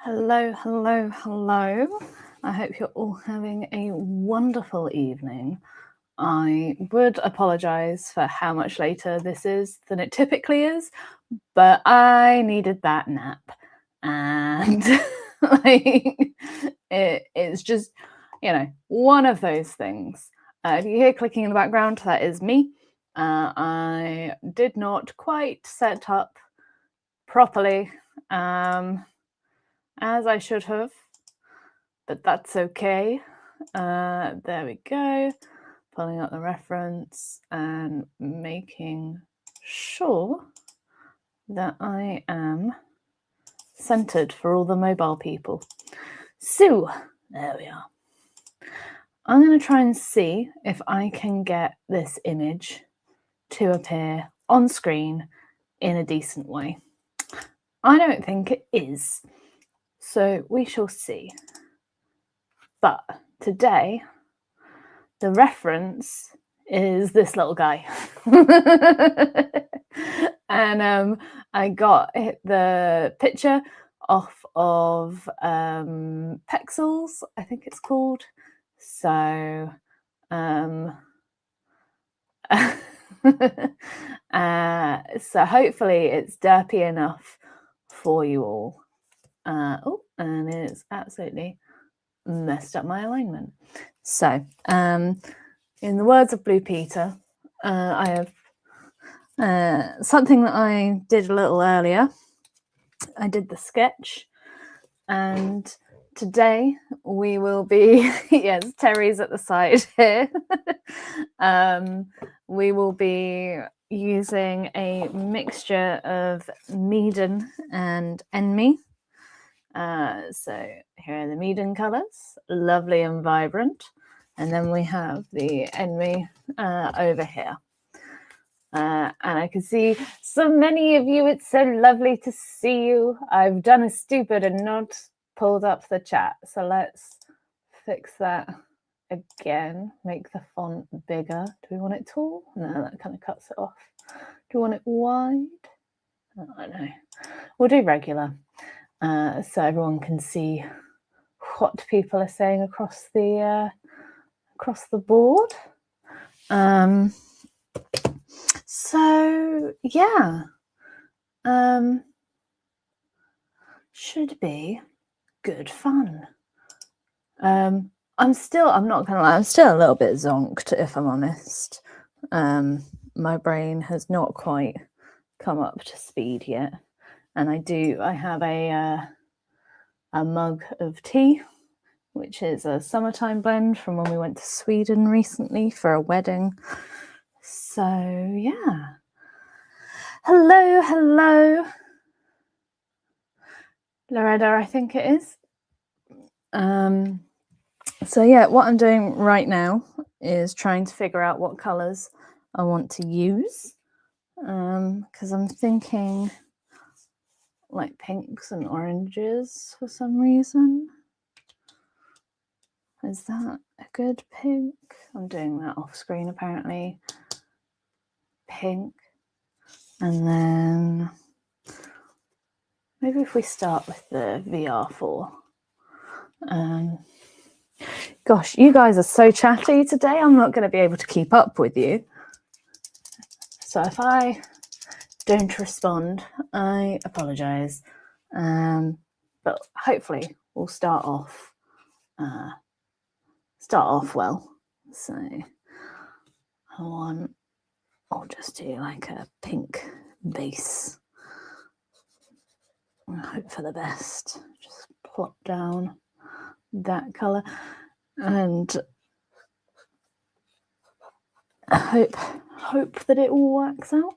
Hello, hello, hello. I hope you're all having a wonderful evening. I would apologise for how much later this is than it typically is, but I needed that nap. And it's just, one of those things. If you hear clicking in the background, that is me. I did not quite set up properly as I should have, but that's okay. There we go. Pulling up the reference and making sure that I am centered for all the mobile people. So there we are. I'm going to try and see if I can get this image to appear on screen in a decent way. I don't think it is, so we shall see. But today, the reference is this little guy. And I got the picture off of Pexels, I think it's called. So so hopefully it's derpy enough for you all. And it's absolutely messed up my alignment. So in the words of Blue Peter, I have something that I did a little earlier. I did the sketch, and today we will be yes, Terry's at the side here. We will be using a mixture of MEEDEN and ENMY. So here are the MEEDEN colours, lovely and vibrant. And then we have the ENMY over here. And I can see so many of you. It's so lovely to see you. I've done a stupid and not pulled up the chat. So let's fix that again. Make the font bigger. Do we want it tall? No, that kind of cuts it off. Do we want it wide? I don't know. We'll do regular. So everyone can see what people are saying across the board. So yeah, should be good fun. I'm not gonna lie, I'm still a little bit zonked, if I'm honest. My brain has not quite come up to speed yet. And I have a mug of tea, which is a summertime blend from when we went to Sweden recently for a wedding. So yeah. Hello, hello. Loretta, I think it is. So yeah, what I'm doing right now is trying to figure out what colours I want to use. Because I'm thinking like pinks and oranges for some reason. Is that a good pink? I'm doing that off screen apparently. Pink. And then maybe if we start with the VR4. Gosh, you guys are so chatty today. I'm not going to be able to keep up with you. So if I don't respond, I apologise. But hopefully we'll start off well. So I'll just do like a pink base. I hope for the best. Just plop down that colour and hope that it all works out.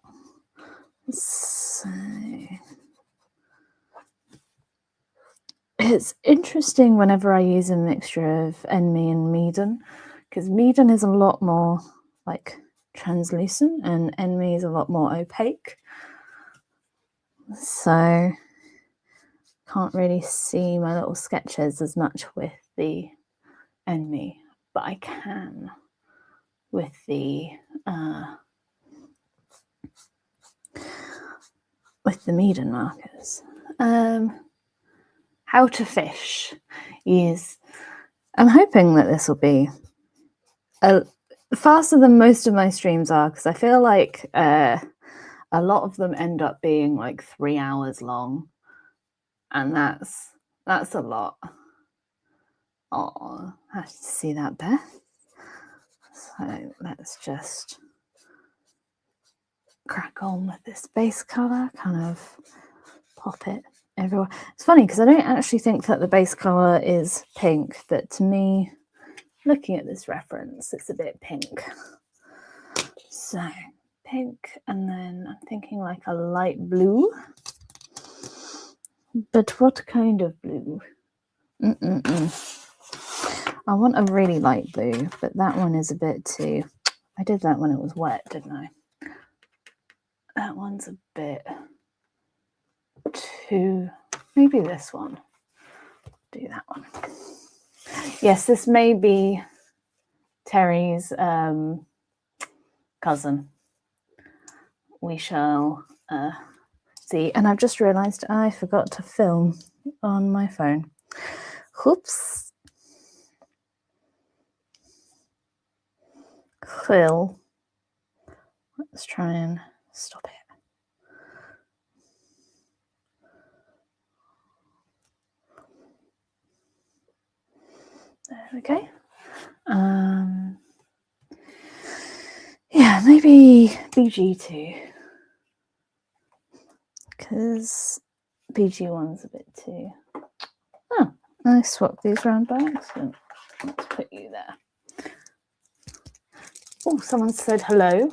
So it's interesting whenever I use a mixture of ENMY and MEEDEN, because MEEDEN is a lot more like translucent and ENMY is a lot more opaque. So can't really see my little sketches as much with the ENMY, but I can with the MEEDEN markers. how to fish is, I'm hoping that this will be faster than most of my streams are, because I feel like a lot of them end up being like 3 hours long, and that's a lot. Oh, I have to see that, Beth. So let's just crack on with this base color, kind of pop it everywhere. It's funny because I don't actually think that the base color is pink, but to me, looking at this reference, it's a bit pink. So pink, and then I'm thinking like a light blue. But what kind of blue? I want a really light blue, but that one is a bit too... I did that when it was wet, didn't I? That one's a bit too... Maybe this one. Do that one. Yes, this may be Terry's cousin. We shall see. And I've just realised I forgot to film on my phone. Whoops. Phil. Let's try and stop it. There we go. Yeah, maybe BG2. Because BG1's a bit too... Oh, I swapped these around by accident. Let's put you there. Oh, someone said hello.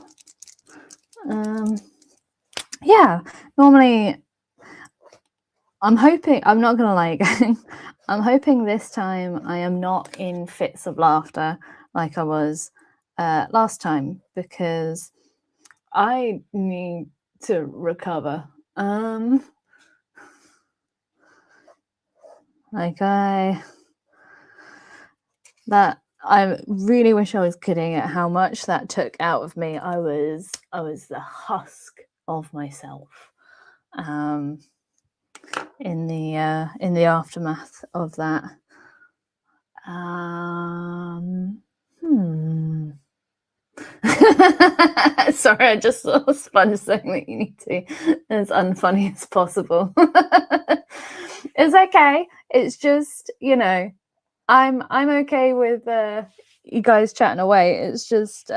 Yeah, normally I'm hoping, I'm not gonna lie, I'm hoping this time I am not in fits of laughter like I was last time, because I need to recover. Like I really wish I was kidding at how much that took out of me. I was the husk of myself in the aftermath of that. Sorry, I just saw Sponge saying that you need to as unfunny as possible. It's okay. It's just, you know, I'm okay with you guys chatting away. It's just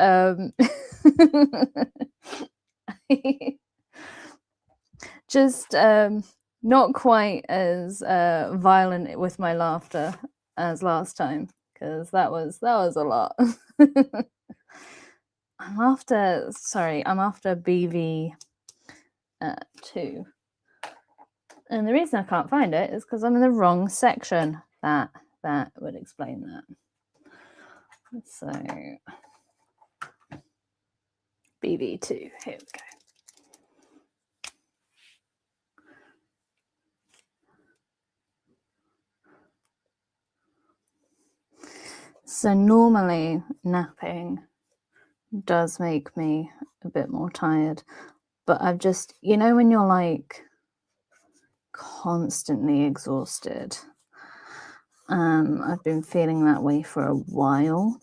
just not quite as violent with my laughter as last time, because that was a lot. I'm after BV 2, and the reason I can't find it is because I'm in the wrong section. That would explain that. So BV2, here we go. So normally napping does make me a bit more tired, but I've just, you know, when you're like constantly exhausted, I've been feeling that way for a while,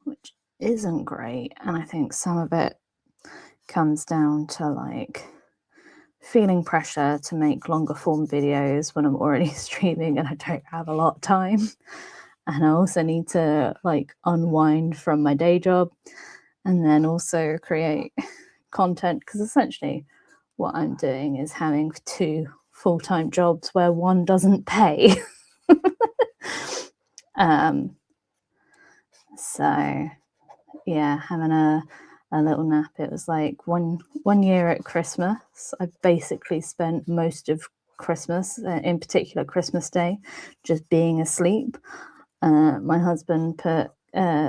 which isn't great, and I think some of it comes down to like feeling pressure to make longer form videos when I'm already streaming and I don't have a lot of time. And I also need to like unwind from my day job and then also create content, because essentially what I'm doing is having 2 full-time jobs where one doesn't pay. So yeah, having a little nap. It was like one year at Christmas, I basically spent most of Christmas, in particular Christmas Day, just being asleep. My husband put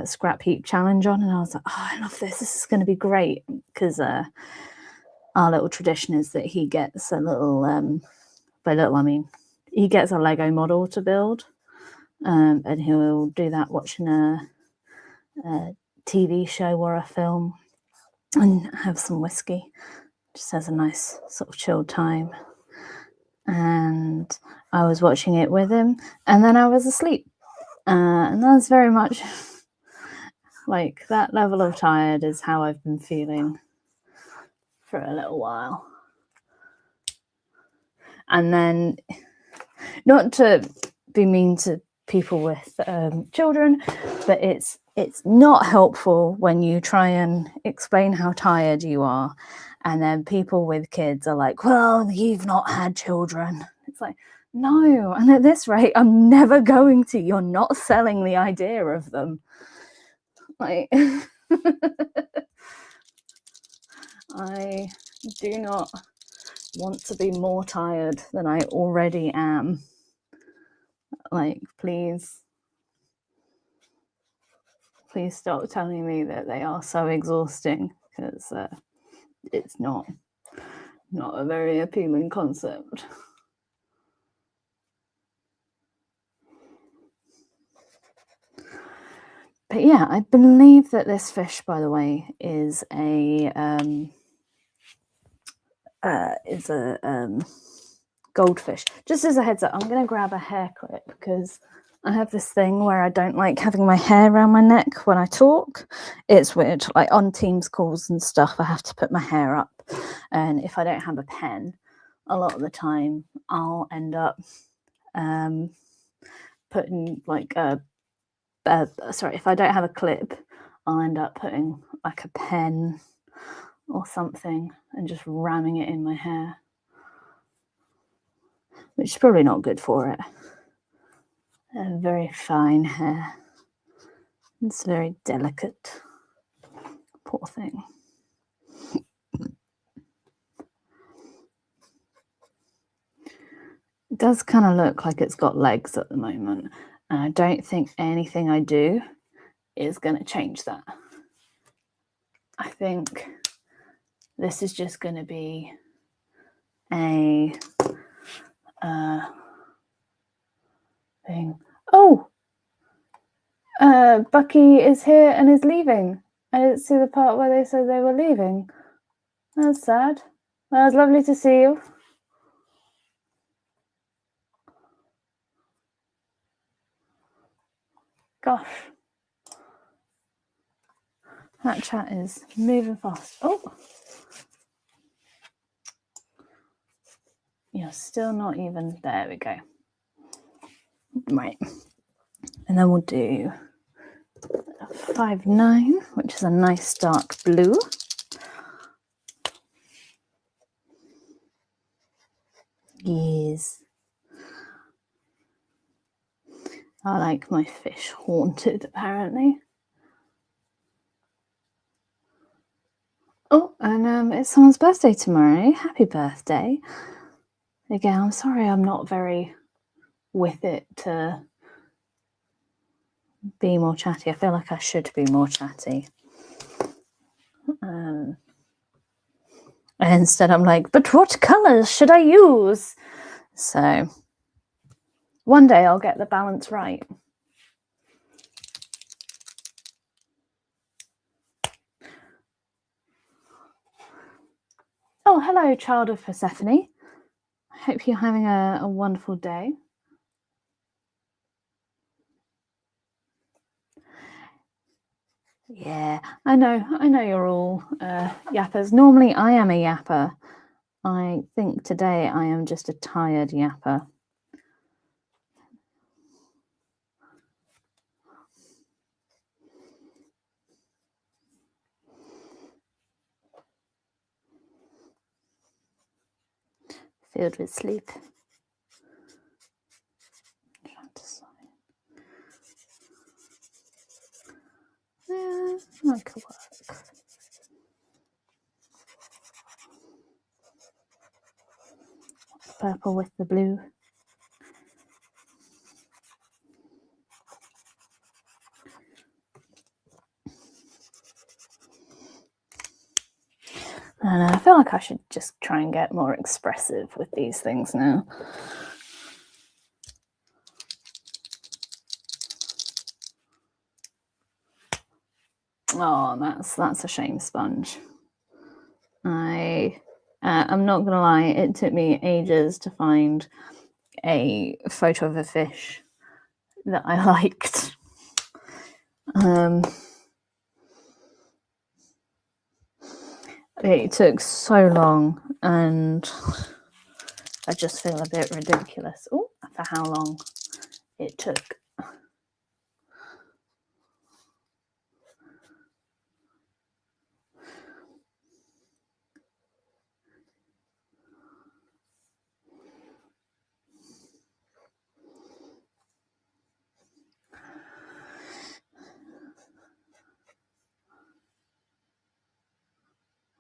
scrap heap challenge on, and I was like, oh, I love this. This is going to be great, because our little tradition is that he gets a little, by little I mean he gets a Lego model to build, and he'll do that watching a TV show or a film and have some whiskey. Just has a nice sort of chilled time. and I was watching it with him, and then I was asleep. And that's very much like that level of tired is how I've been feeling for a little while. And then, not to be mean to people with children, but it's not helpful when you try and explain how tired you are, and then people with kids are like, well, you've not had children. It's like, no, and at this rate I'm never going to. You're not selling the idea of them. Like I do not want to be more tired than I already am. Like, please stop telling me that they are so exhausting, because it's not a very appealing concept. But yeah, I believe that this fish, by the way, is a goldfish. Just as a heads up, I'm going to grab a hair clip because I have this thing where I don't like having my hair around my neck when I talk. It's weird. Like on Teams calls and stuff, I have to put my hair up. And if I don't have a pen, a lot of the time I'll end up putting like if I don't have a clip, I'll end up putting like a pen or something and just ramming it in my hair, which is probably not good for it. Very fine hair. It's very delicate. Poor thing. It does kind of look like it's got legs at the moment, and I don't think anything I do is going to change that. I think this is just going to be a thing. Oh, Bucky is here and is leaving. I didn't see the part where they said they were leaving. That's sad. Well, it was lovely to see you. Gosh. That chat is moving fast. Oh. You're still not even... There we go. Right. And then we'll do 5-9, which is a nice dark blue. Yes. I like my fish haunted, apparently. Oh, and it's someone's birthday tomorrow. Happy birthday. Again, I'm sorry I'm not very with it to be more chatty. I feel like I should be more chatty. And instead I'm like, but what colours should I use? So one day I'll get the balance right. Oh, hello, child of Persephone. I hope you're having a wonderful day. Yeah, I know you're all yappers. Normally I am a yapper. I think today I am just a tired yapper. Filled with sleep. Yeah, that could work. Purple with the blue. And I feel like I should just try and get more expressive with these things now. Oh, that's a shame sponge. I I'm not gonna lie, it took me ages to find a photo of a fish that I liked. It took so long, and I just feel a bit ridiculous. Oh, for how long it took.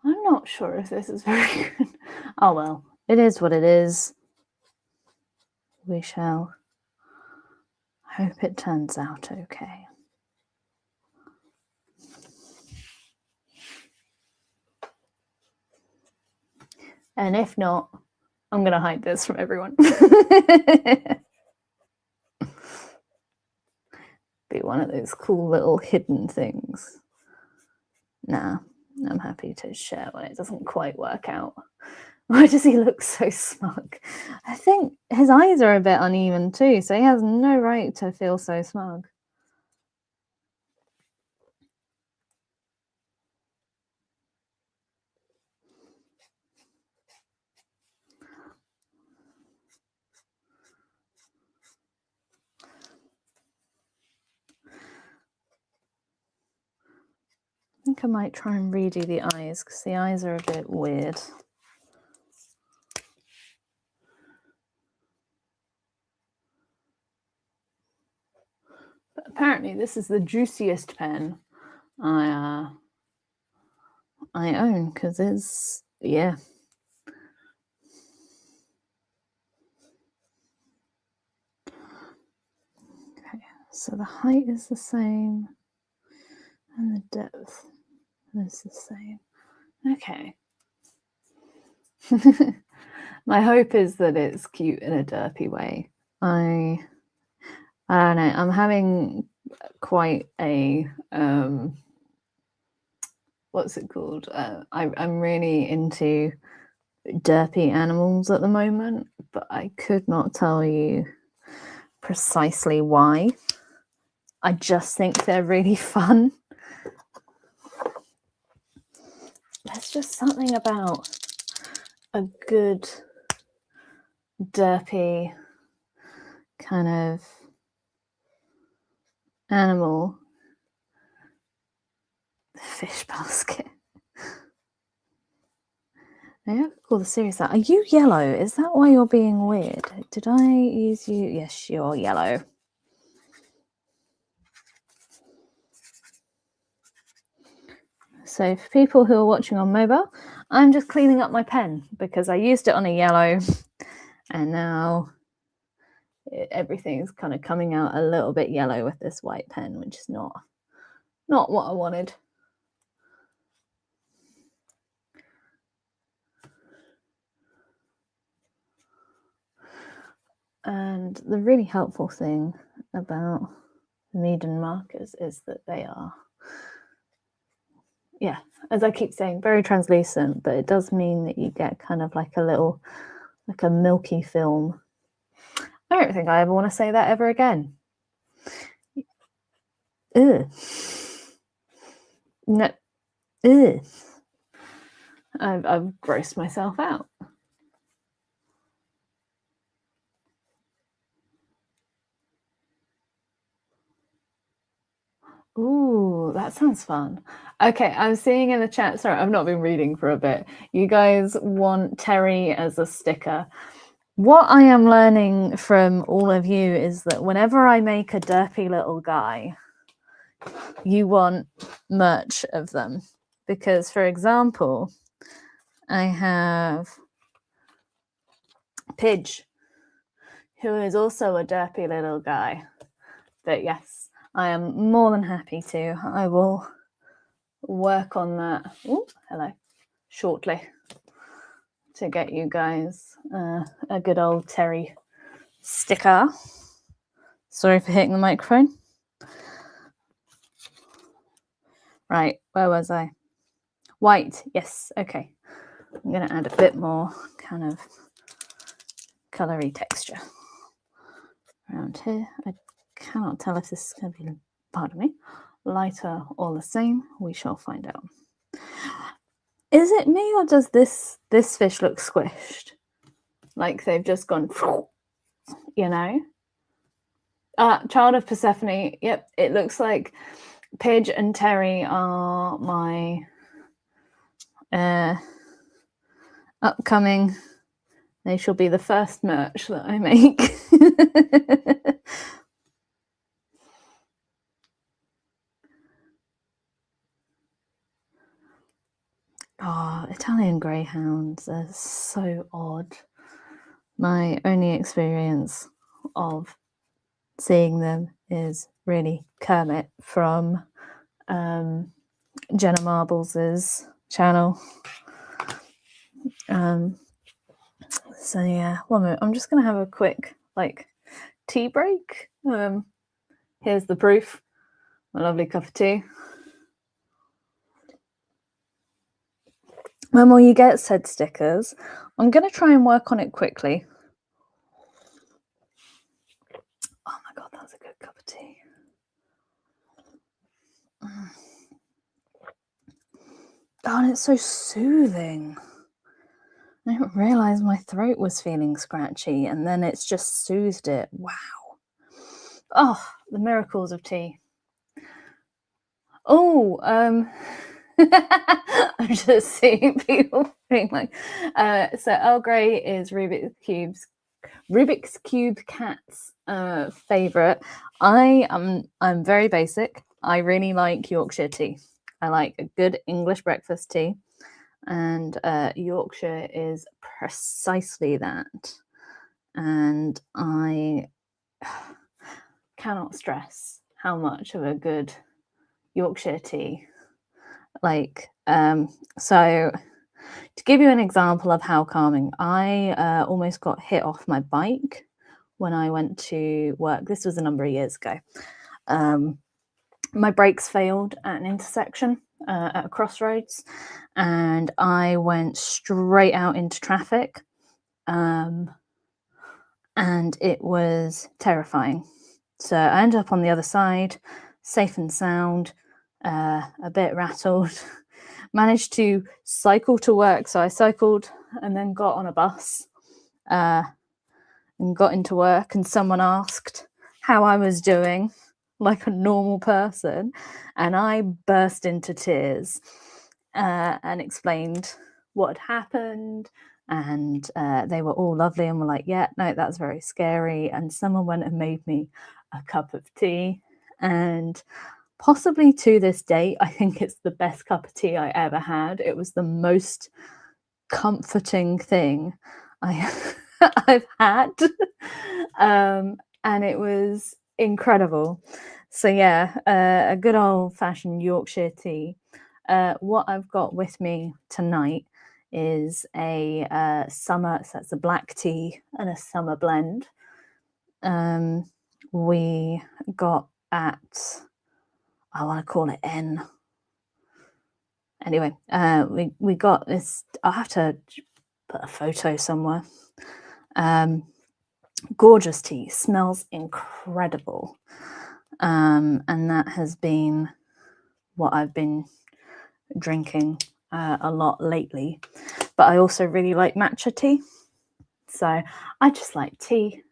I'm not sure if this is very good. Oh well, it is what it is. We shall hope it turns out okay. And if not, I'm gonna hide this from everyone. Be one of those cool little hidden things. Nah, I'm happy to share when it doesn't quite work out. Why does he look so smug? I think his eyes are a bit uneven too, so he has no right to feel so smug. I think I might try and redo the eyes because the eyes are a bit weird. But apparently this is the juiciest pen I own because it's, yeah. Okay, so the height is the same and the depth is the same. Okay. My hope is that it's cute in a derpy way. I don't know. I'm having quite a what's it called? I'm really into derpy animals at the moment, but I could not tell you precisely why. I just think they're really fun. There's just something about a good derpy kind of animal. Fish basket. I have to call the series that. Are you yellow? Is that why you're being weird? Did I use you? Yes, you're yellow. So for people who are watching on mobile, I'm just cleaning up my pen because I used it on a yellow and now everything's kind of coming out a little bit yellow with this white pen, which is not what I wanted. And the really helpful thing about MEEDEN markers is that they are, yeah, as I keep saying, very translucent, but it does mean that you get kind of like a little, like a milky film. I don't think I ever want to say that ever again. Ugh. No. Ugh. I've grossed myself out. Ooh, that sounds fun. Okay, I'm seeing in the chat, sorry, I've not been reading for a bit. You guys want Terry as a sticker. What I am learning from all of you is that whenever I make a derpy little guy, you want merch of them. Because, for example, I have Pidge, who is also a derpy little guy. But yes, I am more than happy to. I will work on that. Oh, hello. Shortly to get you guys a good old Terry sticker. Sorry for hitting the microphone. Right, where was I? White, yes, okay. I'm going to add a bit more kind of colory texture around here. I cannot tell if this is going to be, pardon me, lighter or the same. We shall find out. Is it me, or does this fish look squished? Like they've just gone, you know? Child of Persephone. Yep, it looks like Pidge and Terry are my upcoming. They shall be the first merch that I make. Oh, Italian greyhounds are so odd. My only experience of seeing them is really Kermit from Jenna Marbles' channel. So yeah, 1 minute. I'm just gonna have a quick tea break. Here's the proof. A lovely cup of tea. When will you get said stickers? I'm gonna try and work on it quickly. Oh my god, that's a good cup of tea. Oh, and it's so soothing. I didn't realise my throat was feeling scratchy, and then it's just soothed it. Wow. Oh, the miracles of tea. Oh, I'm just seeing people being like, so Earl Grey is Rubik's Cube Cat's favorite. I'm very basic. I really like Yorkshire tea. I like a good English breakfast tea, and Yorkshire is precisely that. And I cannot stress how much of a good Yorkshire tea. So to give you an example of how calming, I almost got hit off my bike when I went to work. This was a number of years ago. My brakes failed at an intersection at a crossroads, and I went straight out into traffic, and it was terrifying. So I ended up on the other side, safe and sound, a bit rattled. Managed to cycle to work. So I cycled and then got on a bus and got into work, and someone asked how I was doing, like a normal person, and I burst into tears and explained what had happened, and they were all lovely and were like, yeah, no, that's very scary. And someone went and made me a cup of tea, and possibly to this day, I think it's the best cup of tea I ever had. It was the most comforting thing I've had, and it was incredible. So yeah, a good old-fashioned Yorkshire tea. What I've got with me tonight is a summer, so it's a black tea and a summer blend. We got at, I want to call it N. Anyway, we got this. I'll have to put a photo somewhere. Gorgeous tea, smells incredible, and that has been what I've been drinking a lot lately. But I also really like matcha tea, so I just like tea.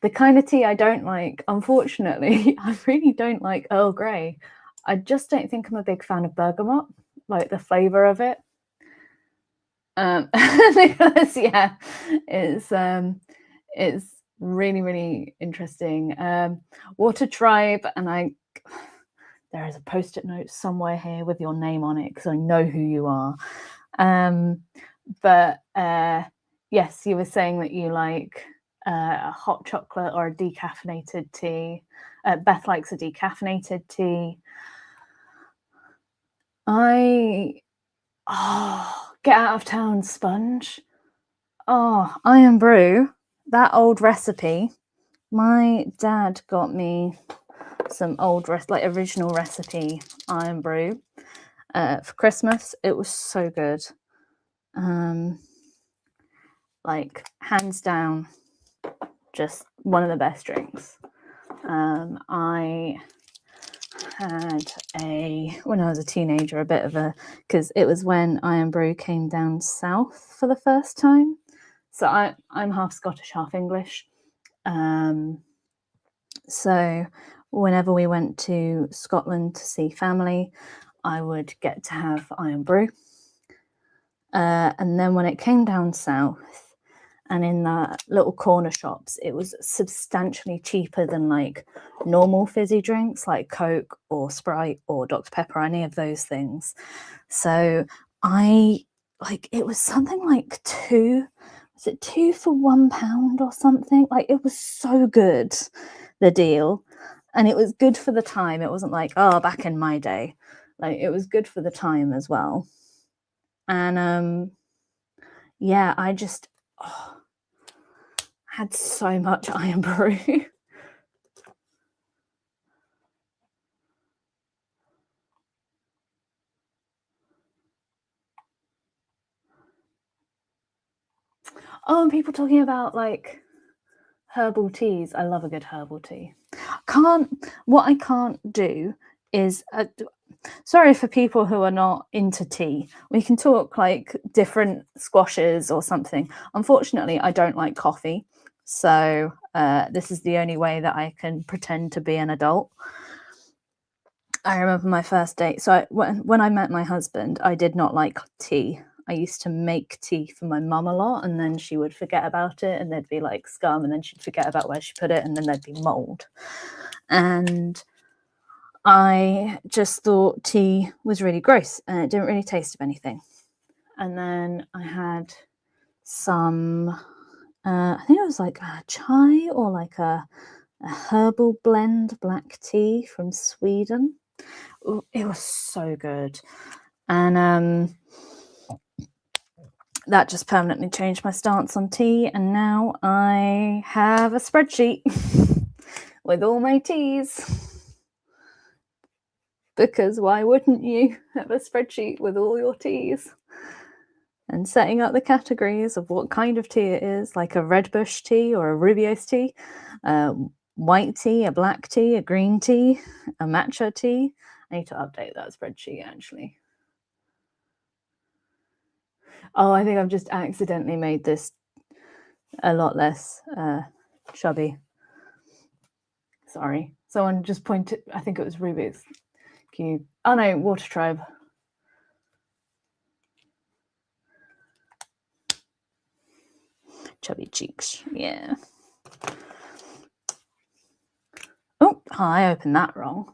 The kind of tea I don't like, unfortunately, I really don't like Earl Grey. I just don't think I'm a big fan of bergamot, like the flavour of it. Because yeah, it's really, really interesting. Water Tribe, and there is a post-it note somewhere here with your name on it because I know who you are. But yes, you were saying that you like a hot chocolate or a decaffeinated tea. Beth likes a decaffeinated tea. Get out of town sponge. Iron Brew, that old recipe. My dad got me some old original recipe Iron Brew for Christmas. It was so good. Like hands down, just one of the best drinks. I had when I was a teenager, a bit of a, because it was when Iron Brew came down south for the first time. So I'm half Scottish, half English. So whenever we went to Scotland to see family, I would get to have Iron Brew. And then when it came down south, and in the little corner shops, it was substantially cheaper than like normal fizzy drinks like Coke or Sprite or Dr. Pepper, any of those things. So it was something like two for £1 or something? Like, it was so good, the deal. And it was good for the time. It wasn't like, oh, back in my day. Like, it was good for the time as well. And yeah, I just had so much Iron Brew. Oh, and people talking about like herbal teas. I love a good herbal tea. What I can't do is, sorry for people who are not into tea. We can talk like different squashes or something. Unfortunately, I don't like coffee. So this is the only way that I can pretend to be an adult. I remember my first date. So when I met my husband, I did not like tea. I used to make tea for my mum a lot, and then she would forget about it, and there'd be like scum, and then she'd forget about where she put it, and then there'd be mold. And I just thought tea was really gross, and it didn't really taste of anything. And then I had some, I think it was like a chai or like a herbal blend black tea from Sweden. It was so good. And that just permanently changed my stance on tea. And now I have a spreadsheet with all my teas. Because why wouldn't you have a spreadsheet with all your teas? And setting up the categories of what kind of tea it is, like a red bush tea or a Rubio's tea, white tea, a black tea, a green tea, a matcha tea. I need to update that spreadsheet, actually. Oh, I think I've just accidentally made this a lot less chubby. Sorry. Someone just pointed, I think it was Rubik's Cube. Oh no, Water Tribe. Chubby cheeks, yeah. Oh, I opened that wrong.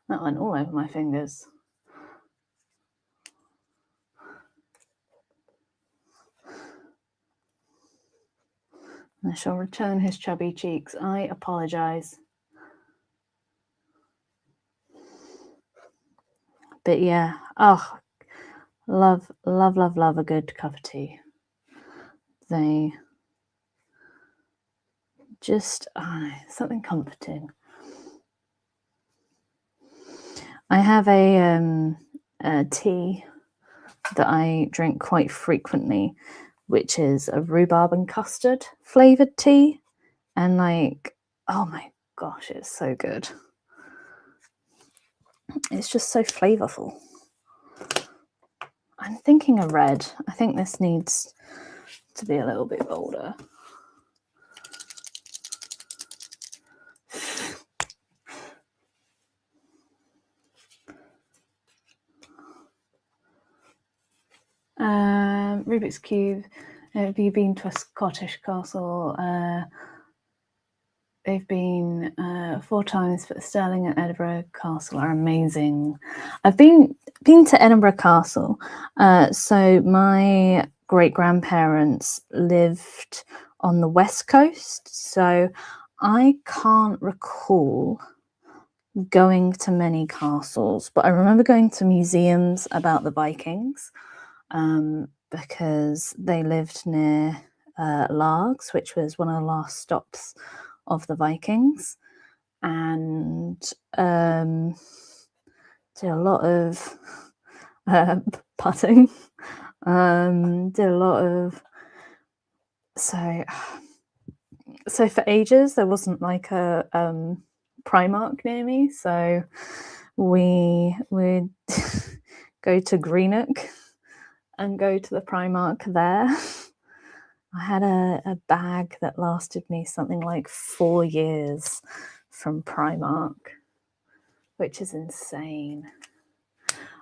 That went all over my fingers. I shall return his chubby cheeks. I apologise. But yeah, oh, love a good cup of tea. They just, something comforting. I have a tea that I drink quite frequently, which is a rhubarb and custard flavoured tea. And like, oh my gosh, it's so good. It's just so flavourful. I'm thinking a red. I think this needs to be a little bit bolder. Rubik's Cube. Have you been to a Scottish castle? They've been 4 times, but Stirling and Edinburgh Castle are amazing. I've been to Edinburgh Castle. So my great-grandparents lived on the west coast, so I can't recall going to many castles, but I remember going to museums about the Vikings, because they lived near Largs, which was one of the last stops of the Vikings, and did a lot of putting Did a lot of so for ages there wasn't like a Primark near me, so we would go to Greenock and go to the Primark there. I had a bag that lasted me something like 4 years from Primark, which is insane.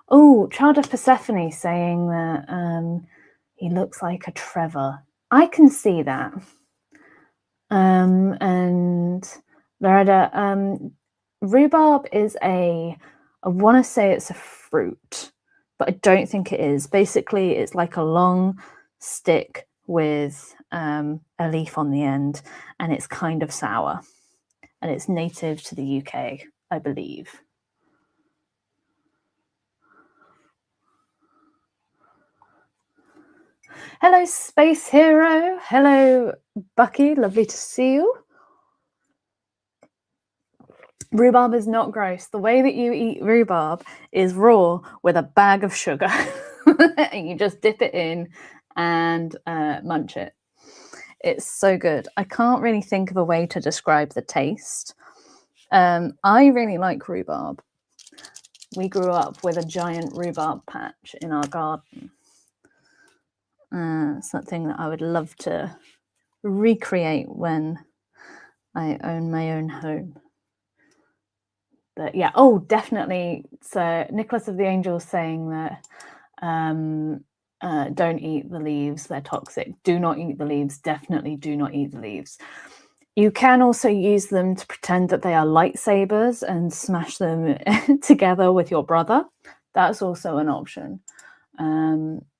Oh, Child of Persephone saying that he looks like a Trevor. I can see that. And Loretta, rhubarb is I want to say it's a fruit, but I don't think it is. Basically, it's like a long stick with a leaf on the end, and it's kind of sour, and it's native to the UK, I believe. Hello, Space Hero. Hello, Bucky. Lovely to see you. Rhubarb is not gross. The way that you eat rhubarb is raw with a bag of sugar. And you just dip it in and munch it. It's so good. I can't really think of a way to describe the taste. I really like rhubarb. We grew up with a giant rhubarb patch in our garden. Something that I would love to recreate when I own my own home. But yeah, oh, definitely. So Nicholas of the Angels saying that don't eat the leaves, they're toxic. Do not eat the leaves. Definitely do not eat the leaves. You can also use them to pretend that they are lightsabers and smash them together with your brother. That's also an option.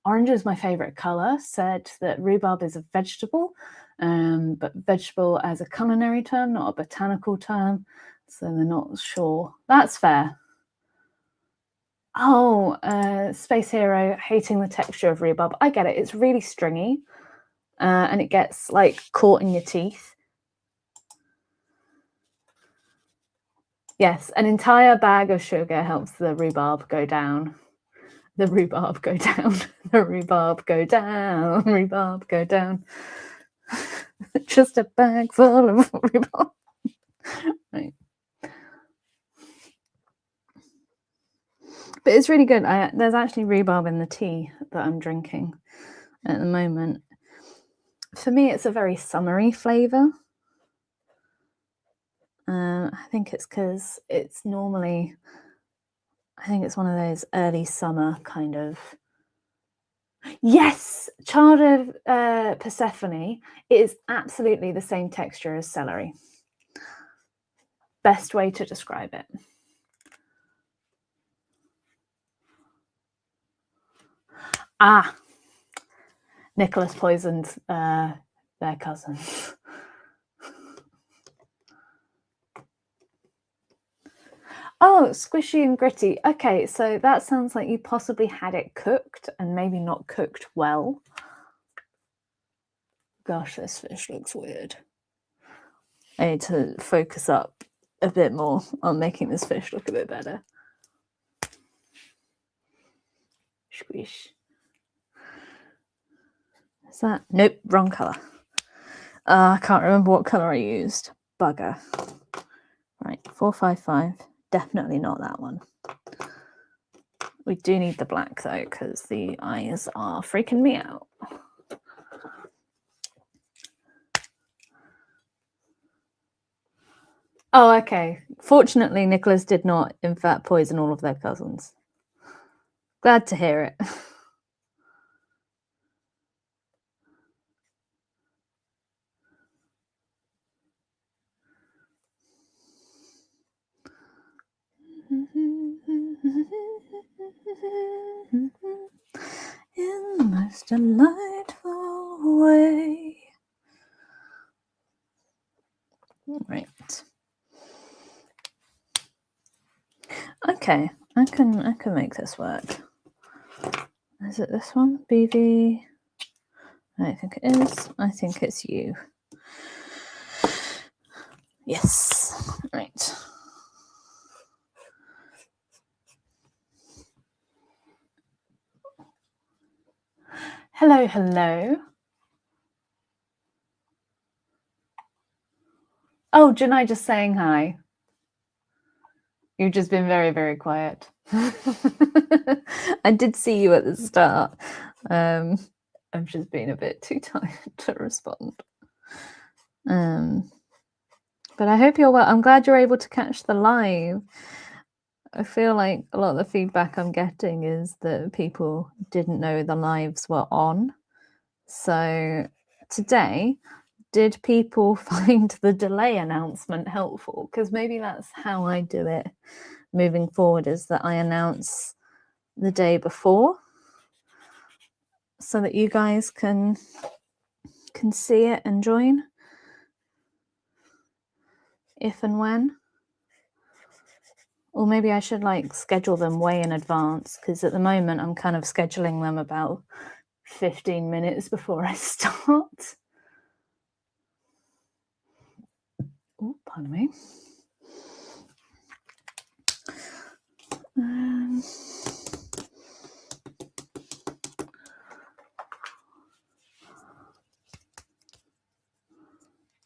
Orange is my favorite color. Said that rhubarb is a vegetable, but vegetable as a culinary term, not a botanical term. So they're not sure. That's fair. Oh, Space Hero hating the texture of rhubarb. I get it. It's really stringy, and it gets like caught in your teeth. Yes, an entire bag of sugar helps the rhubarb go down. The rhubarb go down. The rhubarb go down. Rhubarb go down. Just a bag full of rhubarb. Right. But it's really good. There's actually rhubarb in the tea that I'm drinking at the moment. For me, it's a very summery flavour. I think it's because it's normally, I think it's one of those early summer kind of. Yes, Child of Persephone. It is absolutely the same texture as celery. Best way to describe it. Ah, Nicholas poisoned their cousins. Oh, squishy and gritty. Okay, so that sounds like you possibly had it cooked and maybe not cooked well. Gosh, this fish looks weird. I need to focus up a bit more on making this fish look a bit better. Squish. Is that? Nope, wrong colour. I can't remember what colour I used. Bugger. Right, 455. Definitely not that one. We do need the black though, because the eyes are freaking me out. Oh, okay. Fortunately, Nicholas did not, in fact, poison all of their cousins. Glad to hear it. In the most delightful way. Right. Okay, I can make this work. Is it this one? BV? I don't think it is. I think it's you. Yes. Right. Hello, hello. Oh, Janai just saying hi. You've just been very, very quiet. I did see you at the start. I've just been a bit too tired to respond. But I hope you're well. I'm glad you're able to catch the live. I feel like a lot of the feedback I'm getting is that people didn't know the lives were on. So today, did people find the delay announcement helpful? Because maybe that's how I do it moving forward, is that I announce the day before so that you guys can see it and join if and when. Or maybe I should like schedule them way in advance, because at the moment I'm kind of scheduling them about 15 minutes before I start. Oh, pardon me.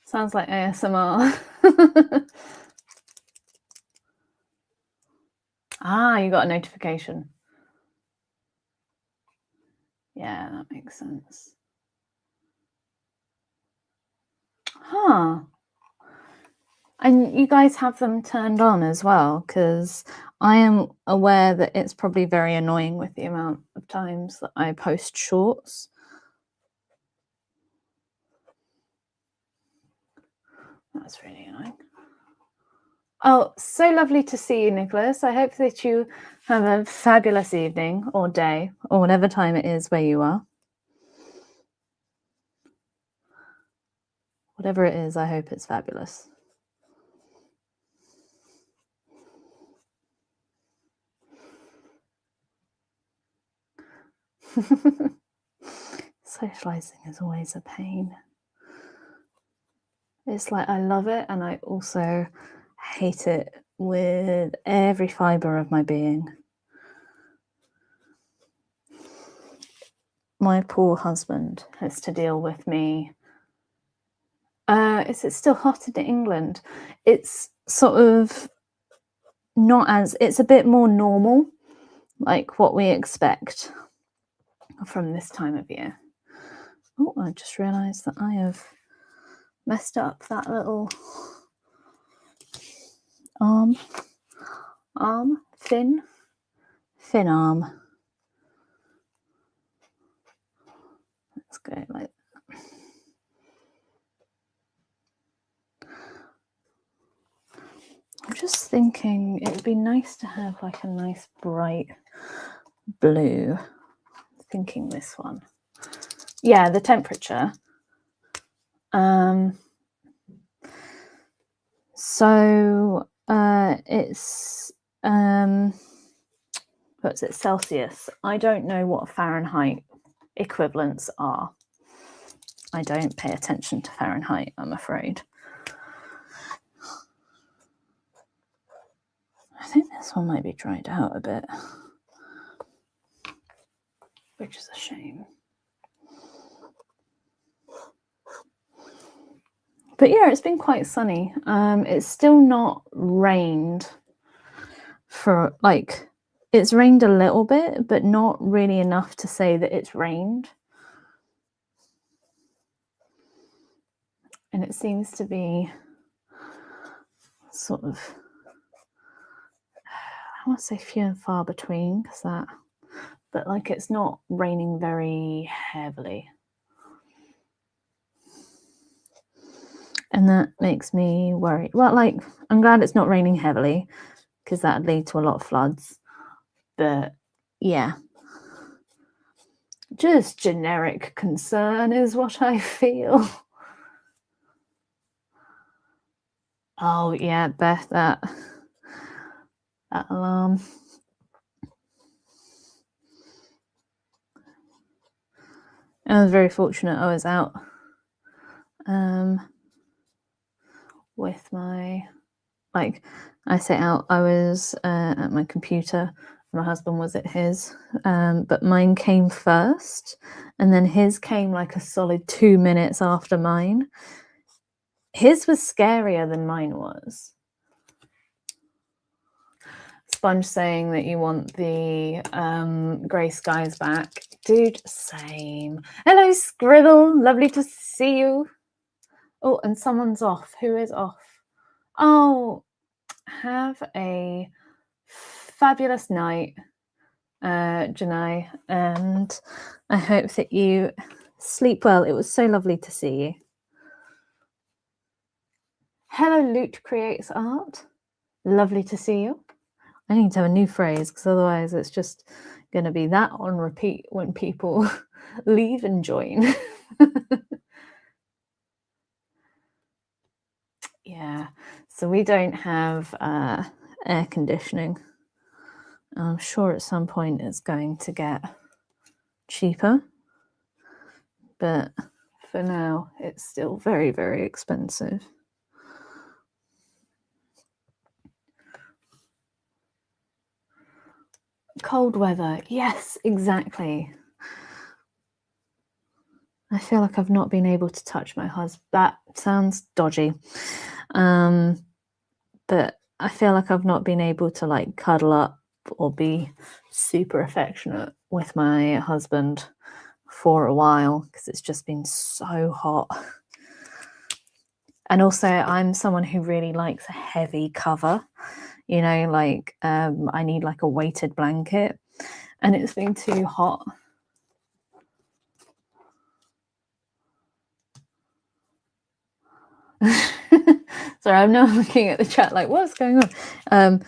Sounds like ASMR. Ah, you got a notification. Yeah, that makes sense. Huh. And you guys have them turned on as well, because I am aware that it's probably very annoying with the amount of times that I post shorts. That's really annoying. Oh, so lovely to see you, Nicholas. I hope that you have a fabulous evening or day or whatever time it is where you are. Whatever it is, I hope it's fabulous. Socializing is always a pain. It's like I love it and I also hate it with every fiber of my being. My poor husband has to deal with me. Is it still hot in England? It's sort of not as, it's a bit more normal, like what we expect from this time of year. Oh, I just realised that I have messed up that little arm, fin arm. Let's go like that. I'm just thinking it would be nice to have like a nice bright blue. I'm thinking this one. Yeah, the temperature. So it's what's it, Celsius? I don't know what Fahrenheit equivalents are. I don't pay attention to Fahrenheit, I'm afraid. I think this one might be dried out a bit, which is a shame. But yeah, it's been quite sunny. It's still not rained for like, it's rained a little bit, but not really enough to say that it's rained. And it seems to be sort of, I want to say few and far between, because that, but like it's not raining very heavily. And that makes me worried. Well, like, I'm glad it's not raining heavily, because that would lead to a lot of floods. But yeah, just generic concern is what I feel. Oh yeah, Beth, that alarm. I was very fortunate. I was out with my, like, I say out, I was at my computer My husband was at his, but mine came first, and then his came like a solid 2 minutes after mine. His was scarier than mine was. Sponge saying that you want the grey skies back. Dude, same. Hello, Scribble. Lovely to see you. Oh, and someone's off. Who is off? Oh, have a fabulous night, Janai, and I hope that you sleep well. It was so lovely to see you. Hello, Loot Creates Art. Lovely to see you. I need to have a new phrase because otherwise it's just going to be that on repeat when people leave and join. Yeah, so we don't have air conditioning. I'm sure at some point it's going to get cheaper, but for now it's still very, very expensive. Cold weather, yes, exactly. I feel like I've not been able to touch my husband. That sounds dodgy. But I feel like I've not been able to like cuddle up or be super affectionate with my husband for a while because it's just been so hot. And also I'm someone who really likes a heavy cover, you know, like I need like a weighted blanket, and it's been too hot. Sorry, I'm now looking at the chat like, what's going on?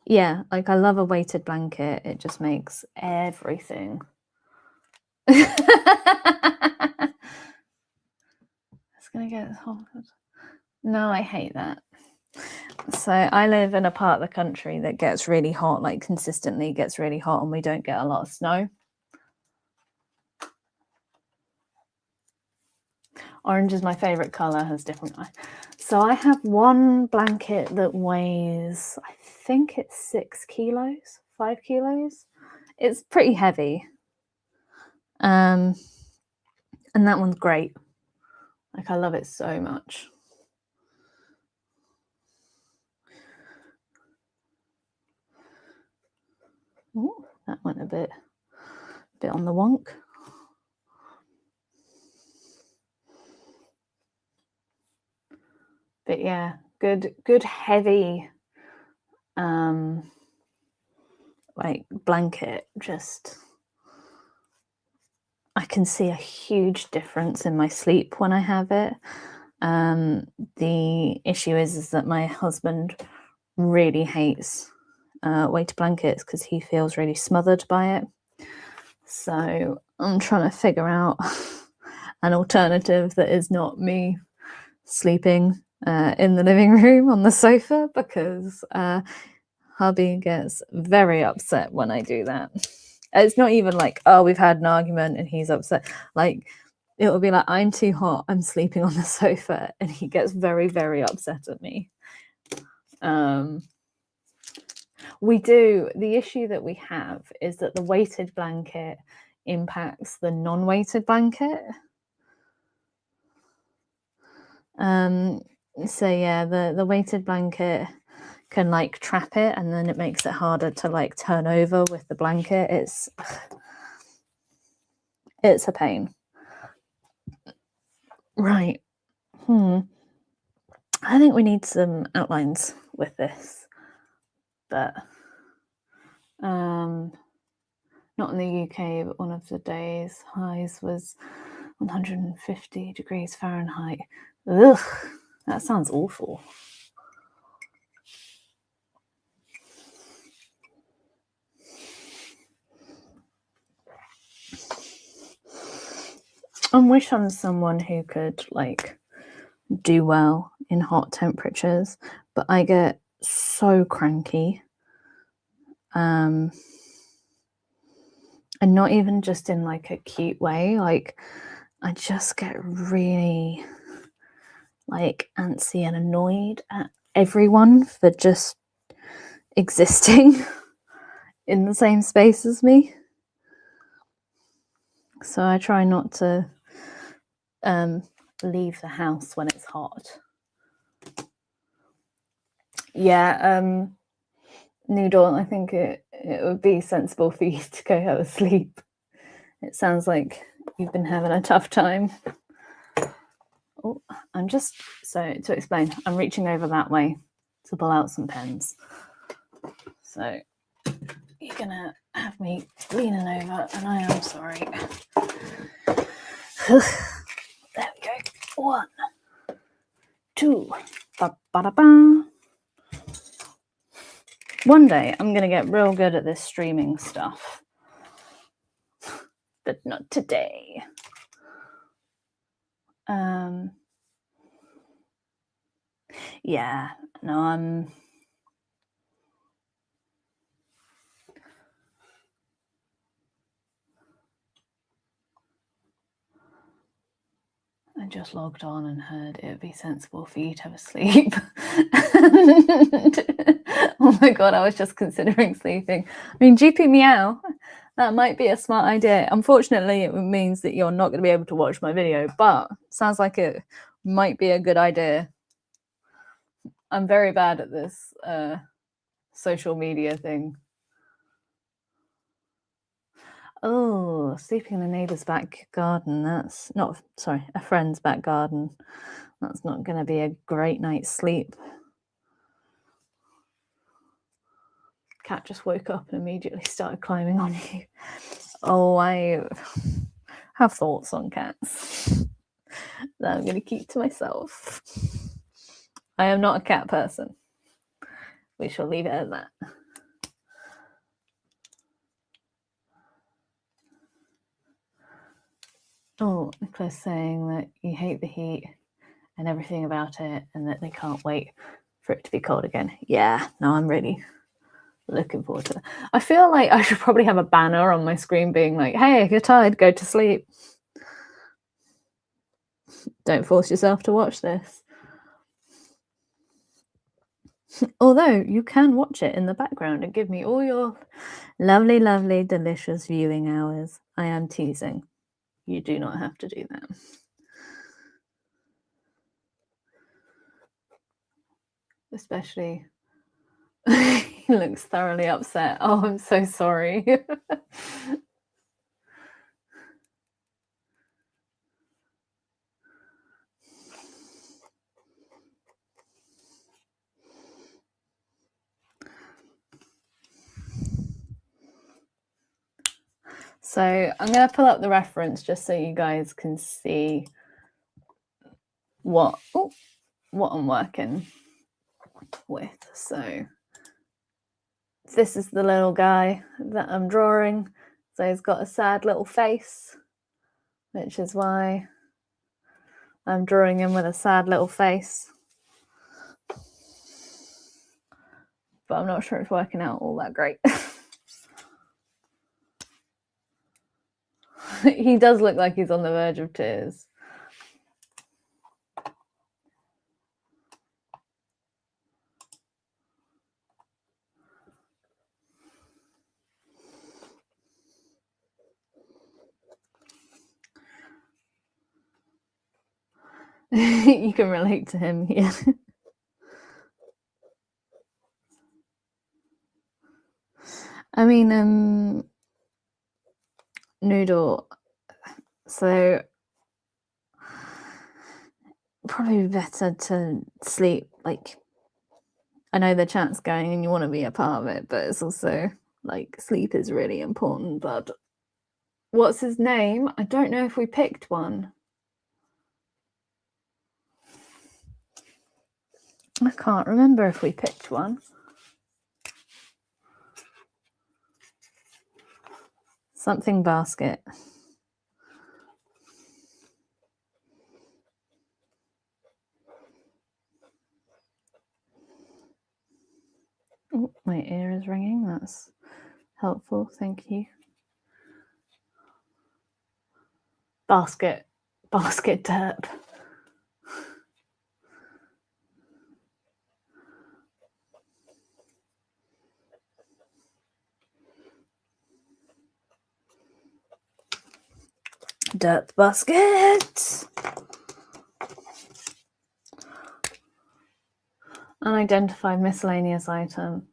Yeah, like I love a weighted blanket. It just makes everything. It's gonna get hot. No, I hate that. So I live in a part of the country that gets really hot, like consistently gets really hot, and we don't get a lot of snow. Orange is my favorite color, has different. So I have one blanket that weighs, I think it's 6 kilos, 5 kilos. It's pretty heavy. And that one's great. Like I love it so much. Ooh, that went a bit on the wonk. But yeah, good heavy like blanket. Just I can see a huge difference in my sleep when I have it. The issue is that my husband really hates weighted blankets because he feels really smothered by it. So I'm trying to figure out an alternative that is not me sleeping in the living room on the sofa, because hubby gets very upset when I do that. It's not even like, oh, we've had an argument and he's upset. Like it will be like, I'm too hot, I'm sleeping on the sofa, and he gets very, very upset at me. The issue that we have is that the weighted blanket impacts the non-weighted blanket. So yeah, the weighted blanket can like trap it, and then it makes it harder to like turn over with the blanket. It's a pain. Right. I think we need some outlines with this, but not in the UK, but one of the days highs was 150 degrees Fahrenheit. Ugh, that sounds awful. I wish I'm someone who could like do well in hot temperatures, but I get so cranky. And not even just in like a cute way, like I just get really like antsy and annoyed at everyone for just existing in the same space as me. So I try not to leave the house when it's hot. Yeah, Noodle, I think it would be sensible for you to go have a sleep. It sounds like you've been having a tough time. Oh, so to explain, I'm reaching over that way to pull out some pens. So you're gonna have me leaning over, and I am sorry. There we go. 1, 2. Ba-ba-da-ba. One day I'm gonna get real good at this streaming stuff, but not today. Yeah, no, I just logged on and heard it would be sensible for you to have a sleep. Oh my god, I was just considering sleeping. I mean, GP meow, that might be a smart idea. Unfortunately, it means that you're not going to be able to watch my video, but sounds like it might be a good idea. I'm very bad at this social media thing. Oh, sleeping in a neighbour's back garden. That's not, sorry, a friend's back garden. That's not going to be a great night's sleep. Cat just woke up and immediately started climbing on you. Oh, I have thoughts on cats that I'm going to keep to myself. I am not a cat person. We shall leave it at that. Oh, Nicholas saying that you hate the heat and everything about it, and that they can't wait for it to be cold again. Yeah, no, I'm really looking forward to it. I feel like I should probably have a banner on my screen being like, hey, if you're tired, go to sleep. Don't force yourself to watch this. Although you can watch it in the background and give me all your lovely, lovely, delicious viewing hours. I am teasing. You do not have to do that. Especially, he looks thoroughly upset. Oh, I'm so sorry. So I'm going to pull up the reference just so you guys can see what I'm working with. So this is the little guy that I'm drawing. So he's got a sad little face, which is why I'm drawing him with a sad little face. But I'm not sure it's working out all that great. He does look like he's on the verge of tears. You can relate to him, yeah. I mean, Noodle, so probably better to sleep. Like, I know the chat's going and you want to be a part of it, but it's also like sleep is really important. But what's his name? I don't know if we picked one. I can't remember if we picked one. Something basket. Oh, my ear is ringing. That's helpful. Thank you. Basket derp. dirt basket. Unidentified miscellaneous item.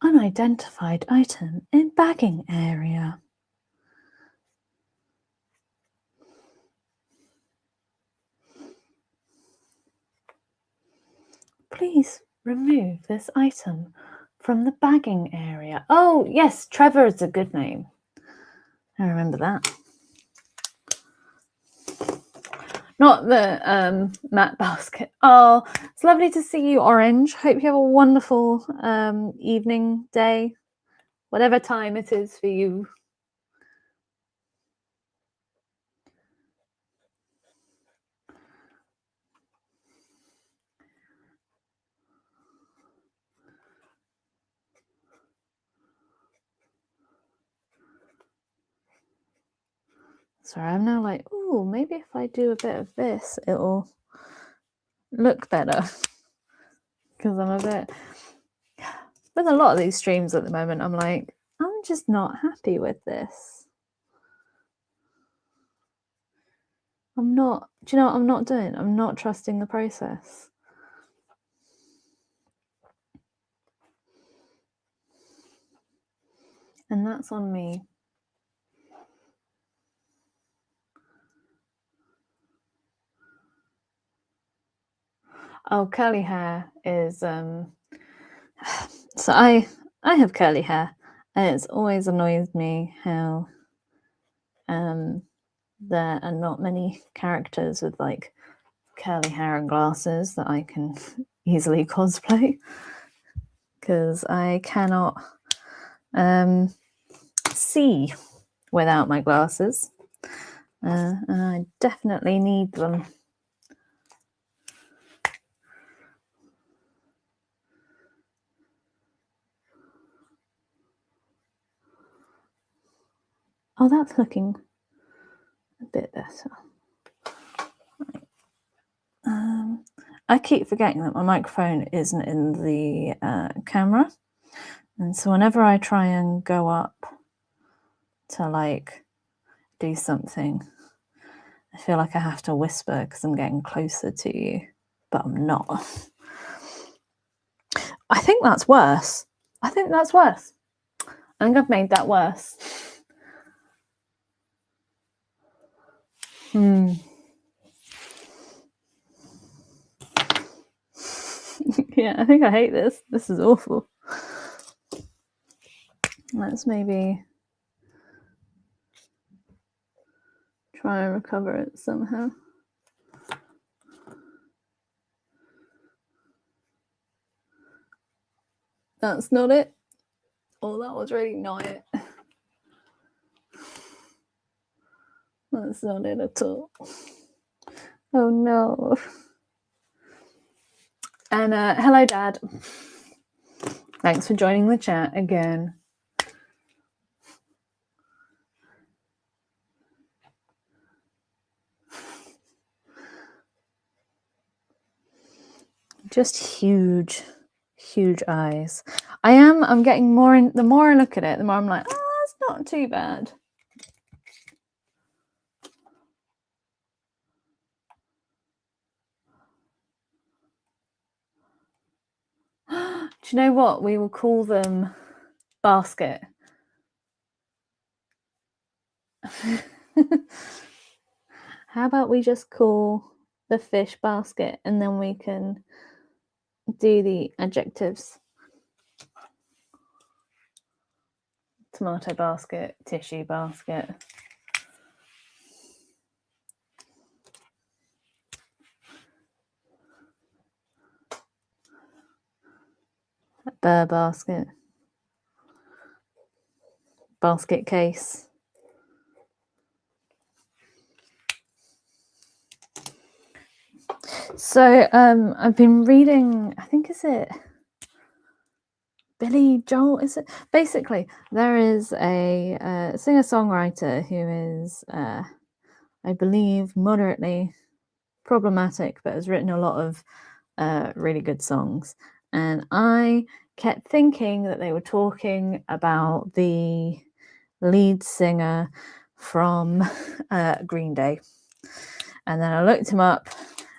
Unidentified item in bagging area. Please remove this item from the bagging area. Oh, yes, Trevor is a good name. I remember that. Not the mat basket. Oh, it's lovely to see you, Orange. Hope you have a wonderful evening, day, whatever time it is for you. Sorry, I'm now like, oh, maybe if I do a bit of this, it'll look better. Because I'm a bit... With a lot of these streams at the moment, I'm like, I'm just not happy with this. I'm not... Do you know what I'm not doing? I'm not trusting the process. And that's on me. Oh, curly hair is so I have curly hair, and it's always annoyed me how there are not many characters with like curly hair and glasses that I can easily cosplay, because I cannot see without my glasses, and I definitely need them. Oh, that's looking a bit better. I keep forgetting that my microphone isn't in the camera, and so whenever I try and go up to like do something, I feel like I have to whisper because I'm getting closer to you, but I'm not. I think that's worse. I think that's worse. I think I've made that worse. Yeah, I think I hate this. This is awful. Let's maybe try and recover it somehow. That's not it. Oh, that was really not it. That's not it at all. Oh no. And hello, Dad. Thanks for joining the chat again. Just huge eyes. I'm getting more in. The more I look at it, the more I'm like, oh, that's not too bad. Do you know what? We will call them basket. How about we just call the fish basket, and then we can do the adjectives. Tomato basket, tissue basket. Bear basket. Basket case. So I've been reading, I think, is it Billy Joel? Is it? Basically, there is a singer-songwriter who is, I believe, moderately problematic, but has written a lot of really good songs. and I kept thinking that they were talking about the lead singer from Green Day. And then I looked him up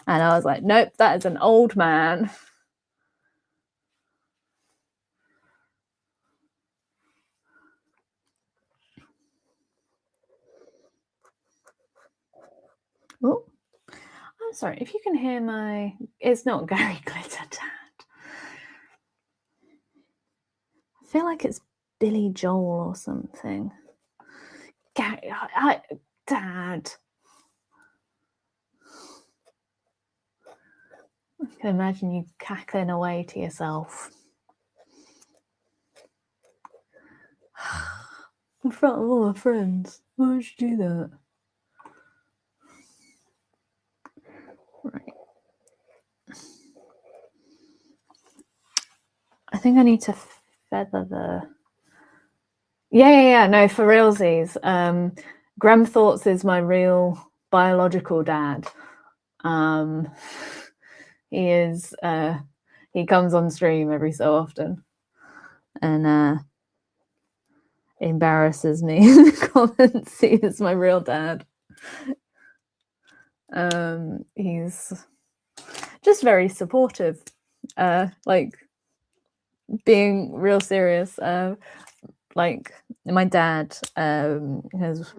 and I was like, nope, that is an old man. Oh, I'm sorry, if you can hear my... It's not Gary Glitter Dad. I feel like it's Billy Joel or something. Gary, Dad. I can imagine you cackling away to yourself. In front of all my friends. Why would you do that? Right. I think I need to feather the... Yeah. No, for realsies. Graham Thoughts is my real biological dad. He is... he comes on stream every so often and embarrasses me in the comments. He is my real dad. He's just very supportive, like being real serious. Like my dad has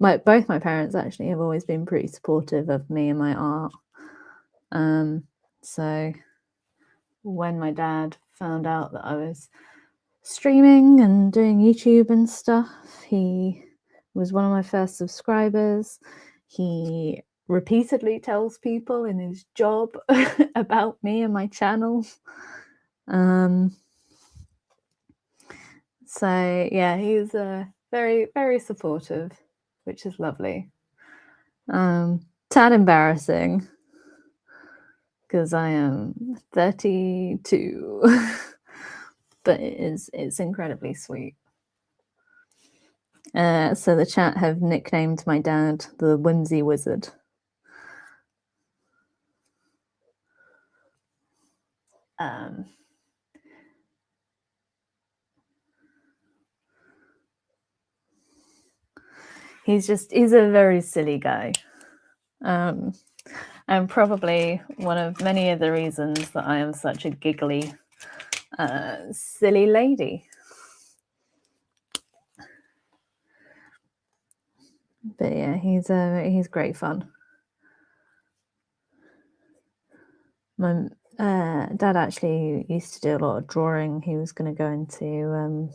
both my parents actually have always been pretty supportive of me and my art. So when my dad found out that I was streaming and doing YouTube and stuff, he was one of my first subscribers. He repeatedly tells people in his job about me and my channel. So yeah, he's very, very supportive, which is lovely. Tad embarrassing because I am 32, but it's incredibly sweet. So the chat have nicknamed my dad the Whimsy Wizard. He's a very silly guy. And probably one of many of the reasons that I am such a giggly, silly lady. But yeah, he's great fun. My dad actually used to do a lot of drawing. He was going to go into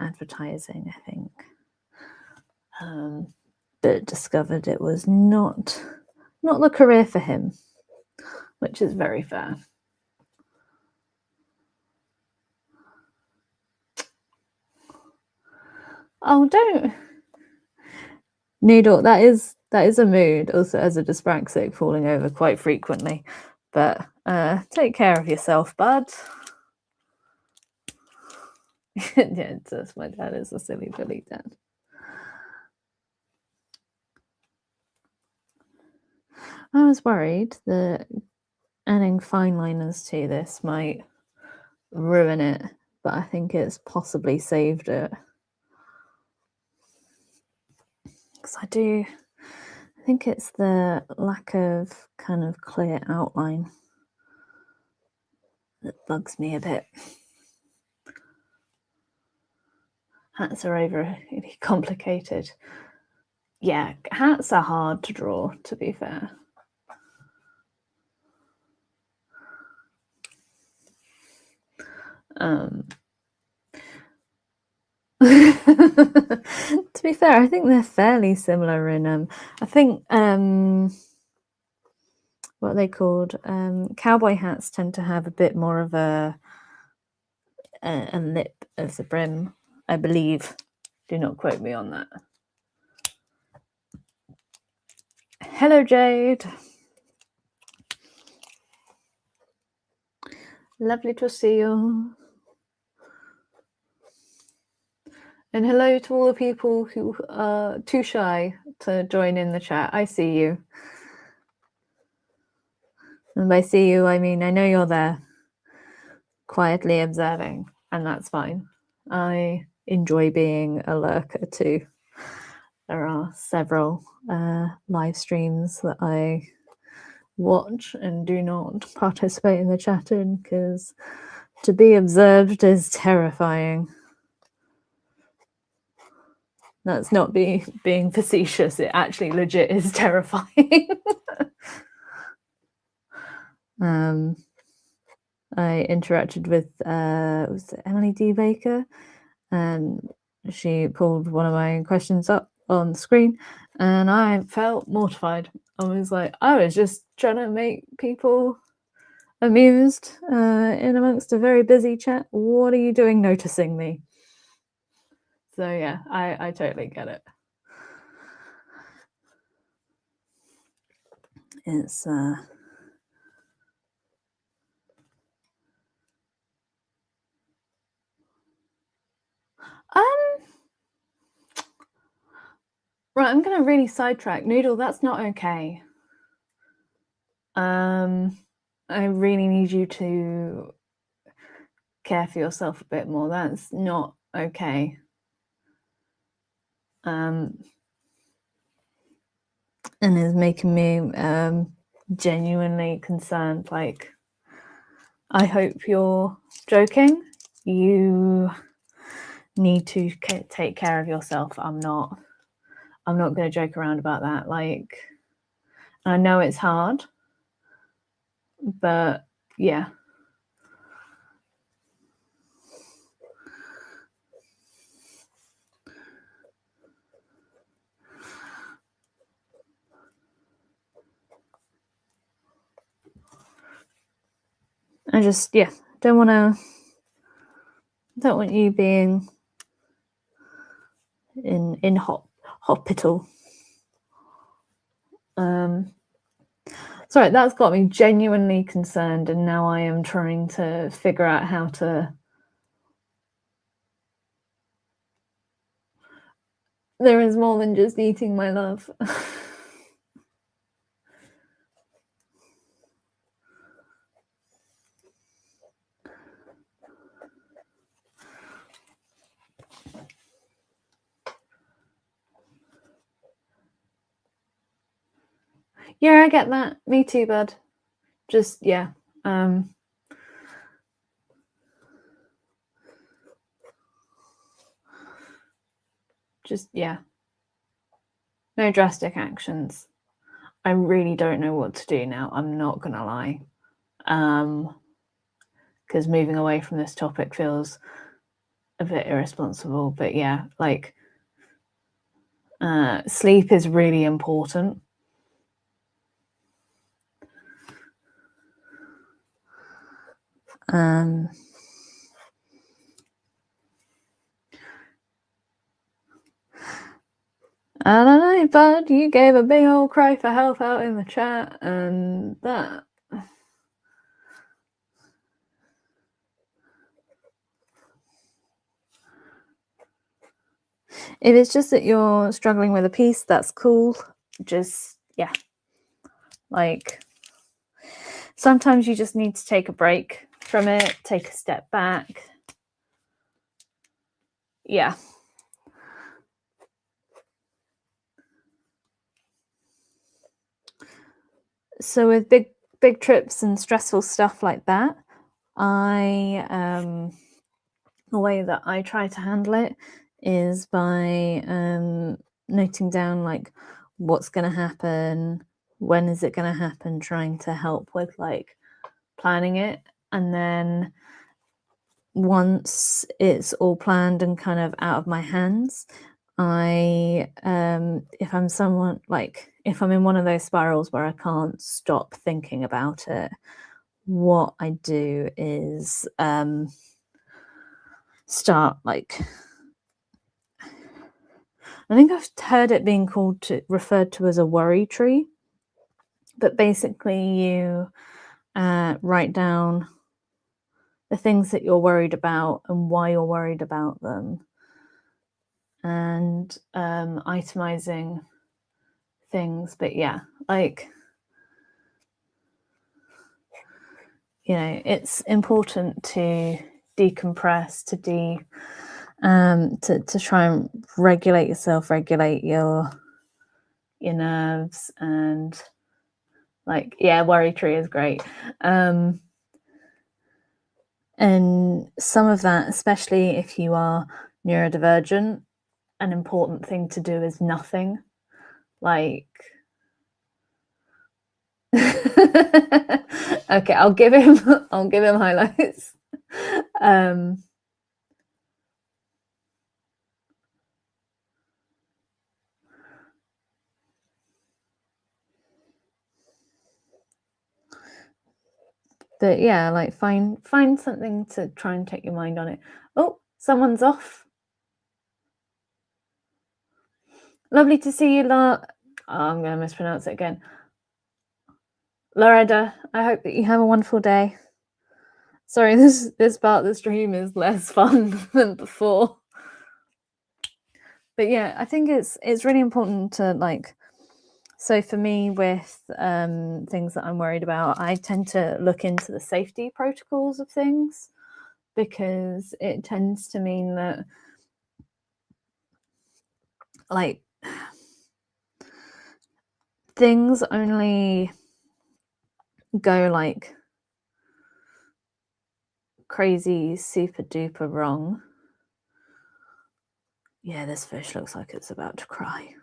advertising, I think, but discovered it was not the career for him, which is very fair. Oh, don't Noodle. That is a mood. Also, as a dyspraxic, falling over quite frequently. But take care of yourself, bud. Yeah, it's just my dad is a silly Billy dad. I was worried that adding fine liners to this might ruin it, but I think it's possibly saved it. Because I think it's the lack of kind of clear outline that bugs me a bit. Hats are overly complicated. Yeah, hats are hard to draw, to be fair. To be fair, I think they're fairly similar in I think what are they called? Cowboy hats tend to have a bit more of a lip of the brim, I believe. Do not quote me on that. Hello, Jade. Lovely to see you. And hello to all the people who are too shy to join in the chat. I see you. And by see you, I mean I know you're there. quietly observing, and that's fine. I enjoy being a lurker too. There are several live streams that I watch and do not participate in the chat in, because to be observed is terrifying. That's not being facetious. It actually legit is terrifying. I interacted with was it Emily D. Baker, and she pulled one of my questions up on the screen, and I felt mortified. I was like, I was just trying to make people amused in amongst a very busy chat. What are you doing noticing me? So yeah, I totally get it. It's right, I'm gonna really sidetrack. Noodle, that's not okay. I really need you to care for yourself a bit more. That's not okay. And is making me genuinely concerned. Like, I hope you're joking. You need to take care of yourself. I'm not going to joke around about that. Like, I know it's hard, but yeah. I just, yeah, don't want you being in hospital. Sorry, that's got me genuinely concerned, and now I am trying to figure out how to. There is more than just eating, my love. Yeah, I get that. Me too, bud. Just, yeah. Just, yeah. No drastic actions. I really don't know what to do now. I'm not gonna lie. Because moving away from this topic feels a bit irresponsible. But yeah, like, sleep is really important. I don't know, bud. You gave a big old cry for help out in the chat, and that. If it's just that you're struggling with a piece, that's cool. Just, yeah. Like, sometimes you just need to take a break from it, take a step back. Yeah. So with big trips and stressful stuff like that, the way that I try to handle it is by noting down like what's going to happen, when is it going to happen, trying to help with like planning it. And then once it's all planned and kind of out of my hands, I if I'm in one of those spirals where I can't stop thinking about it, what I do is start like, I think I've heard it being referred to as a worry tree, but basically you write down the things that you're worried about and why you're worried about them, and itemizing things. But yeah, like, you know, it's important to decompress, to try and regulate yourself, regulate your nerves, and like, yeah, worry tree is great. And some of that, especially if you are neurodivergent, an important thing to do is nothing. Like, okay, I'll give him highlights. But yeah, like find something to try and take your mind on it. Oh, someone's off. Lovely to see you, oh, I'm going to mispronounce it again. Loretta, I hope that you have a wonderful day. Sorry, this part of the stream is less fun than before. But yeah, I think it's really important to, like, so for me with things that I'm worried about, I tend to look into the safety protocols of things, because it tends to mean that, like, things only go like crazy super duper wrong. Yeah, this fish looks like it's about to cry.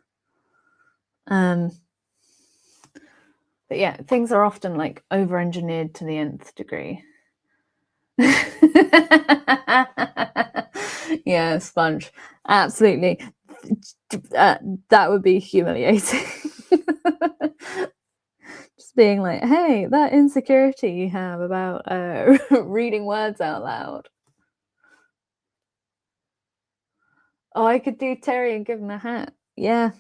But yeah, things are often like over-engineered to the nth degree. Yeah, sponge, absolutely. That would be humiliating. Just being like, hey, that insecurity you have about reading words out loud. Oh, I could do Terry and give him a hat. Yeah,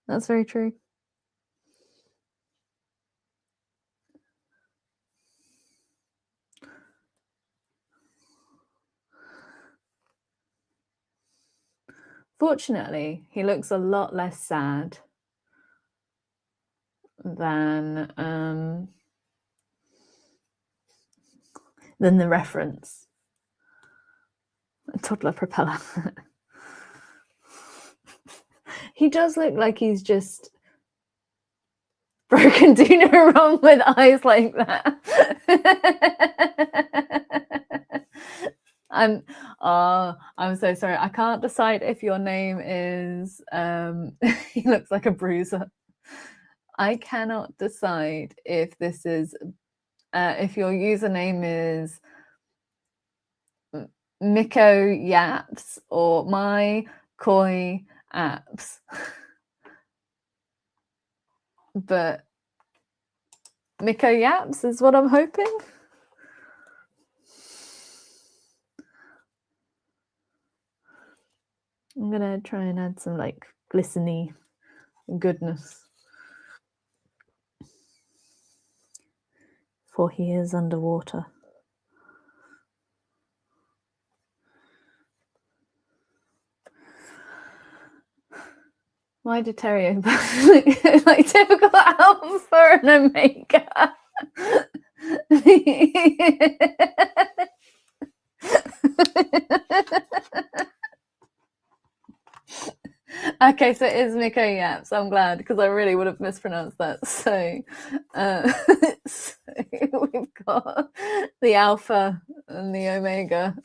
that's very true. Fortunately, he looks a lot less sad than the reference. A toddler propeller. He does look like he's just broken Dina wrong with eyes like that. I'm so sorry. I can't decide if your name is he looks like a bruiser. I cannot decide if this is if your username is Miko Yaps or my Koi Apps. But Miko Yaps is what I'm hoping. I'm gonna try and add some like glistening goodness, for he is underwater. Why did Terry like typical Alpha for an Omega? Okay, so it is Miko Yaps. I'm glad, because I really would have mispronounced that. So, so we've got the Alpha and the Omega.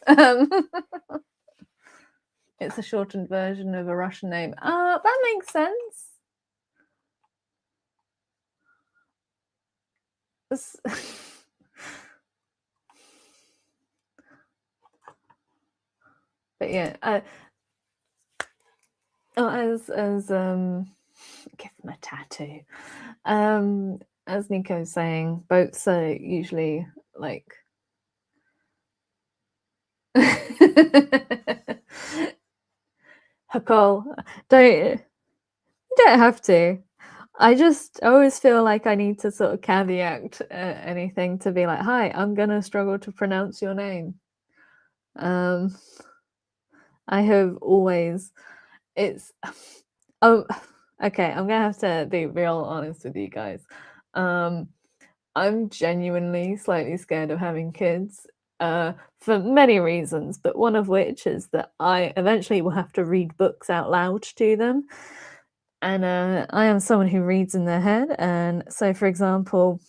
It's a shortened version of a Russian name. That makes sense. But yeah, as give him a tattoo. As Nico's saying, boats are usually like Hakol. You don't have to. I always feel like I need to sort of caveat anything to be like, hi, I'm gonna struggle to pronounce your name. I have always, oh, okay, I'm gonna have to be real honest with you guys. I'm genuinely slightly scared of having kids for many reasons, but one of which is that I eventually will have to read books out loud to them. And I am someone who reads in their head. And so, for example,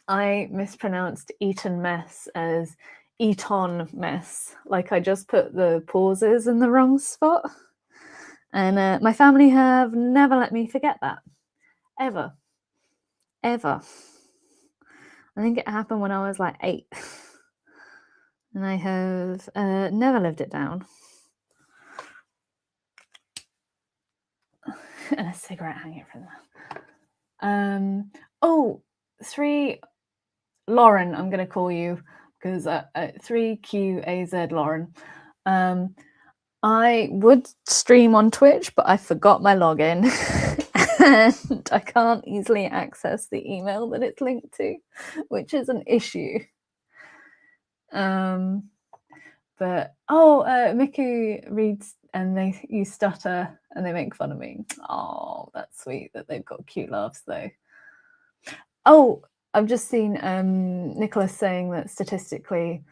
I mispronounced Eton mess as Eton mess. Like I just put the pauses in the wrong spot. And my family have never let me forget that. Ever. Ever. I think it happened when I was like 8. And I have never lived it down. And a cigarette hanging from that. Oh, 3 Lauren, I'm going to call you because 3QAZ Lauren. I would stream on Twitch, but I forgot my login and I can't easily access the email that it's linked to, which is an issue. But Miku reads and you stutter and they make fun of me. Oh, that's sweet that they've got cute laughs though. Oh, I've just seen Nicholas saying that statistically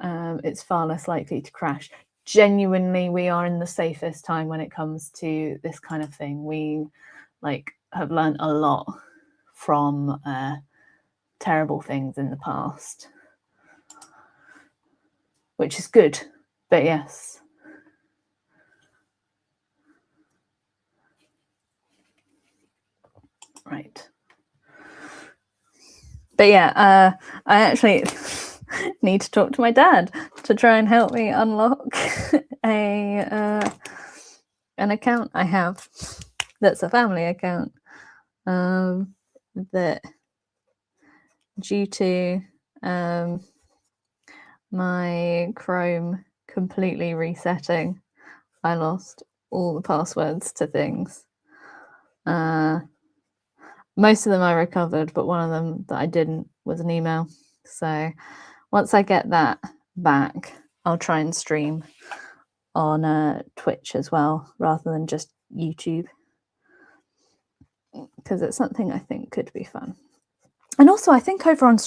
it's far less likely to crash. Genuinely, we are in the safest time when it comes to this kind of thing. We have learned a lot from terrible things in the past, which is good. But yes. Right. But yeah, I actually need to talk to my dad to try and help me unlock an account I have that's a family account that due to my Chrome completely resetting, I lost all the passwords to things. Most of them I recovered, but one of them that I didn't was an email. So once I get that back, I'll try and stream on Twitch as well, rather than just YouTube, because it's something I think could be fun. And also, I think over on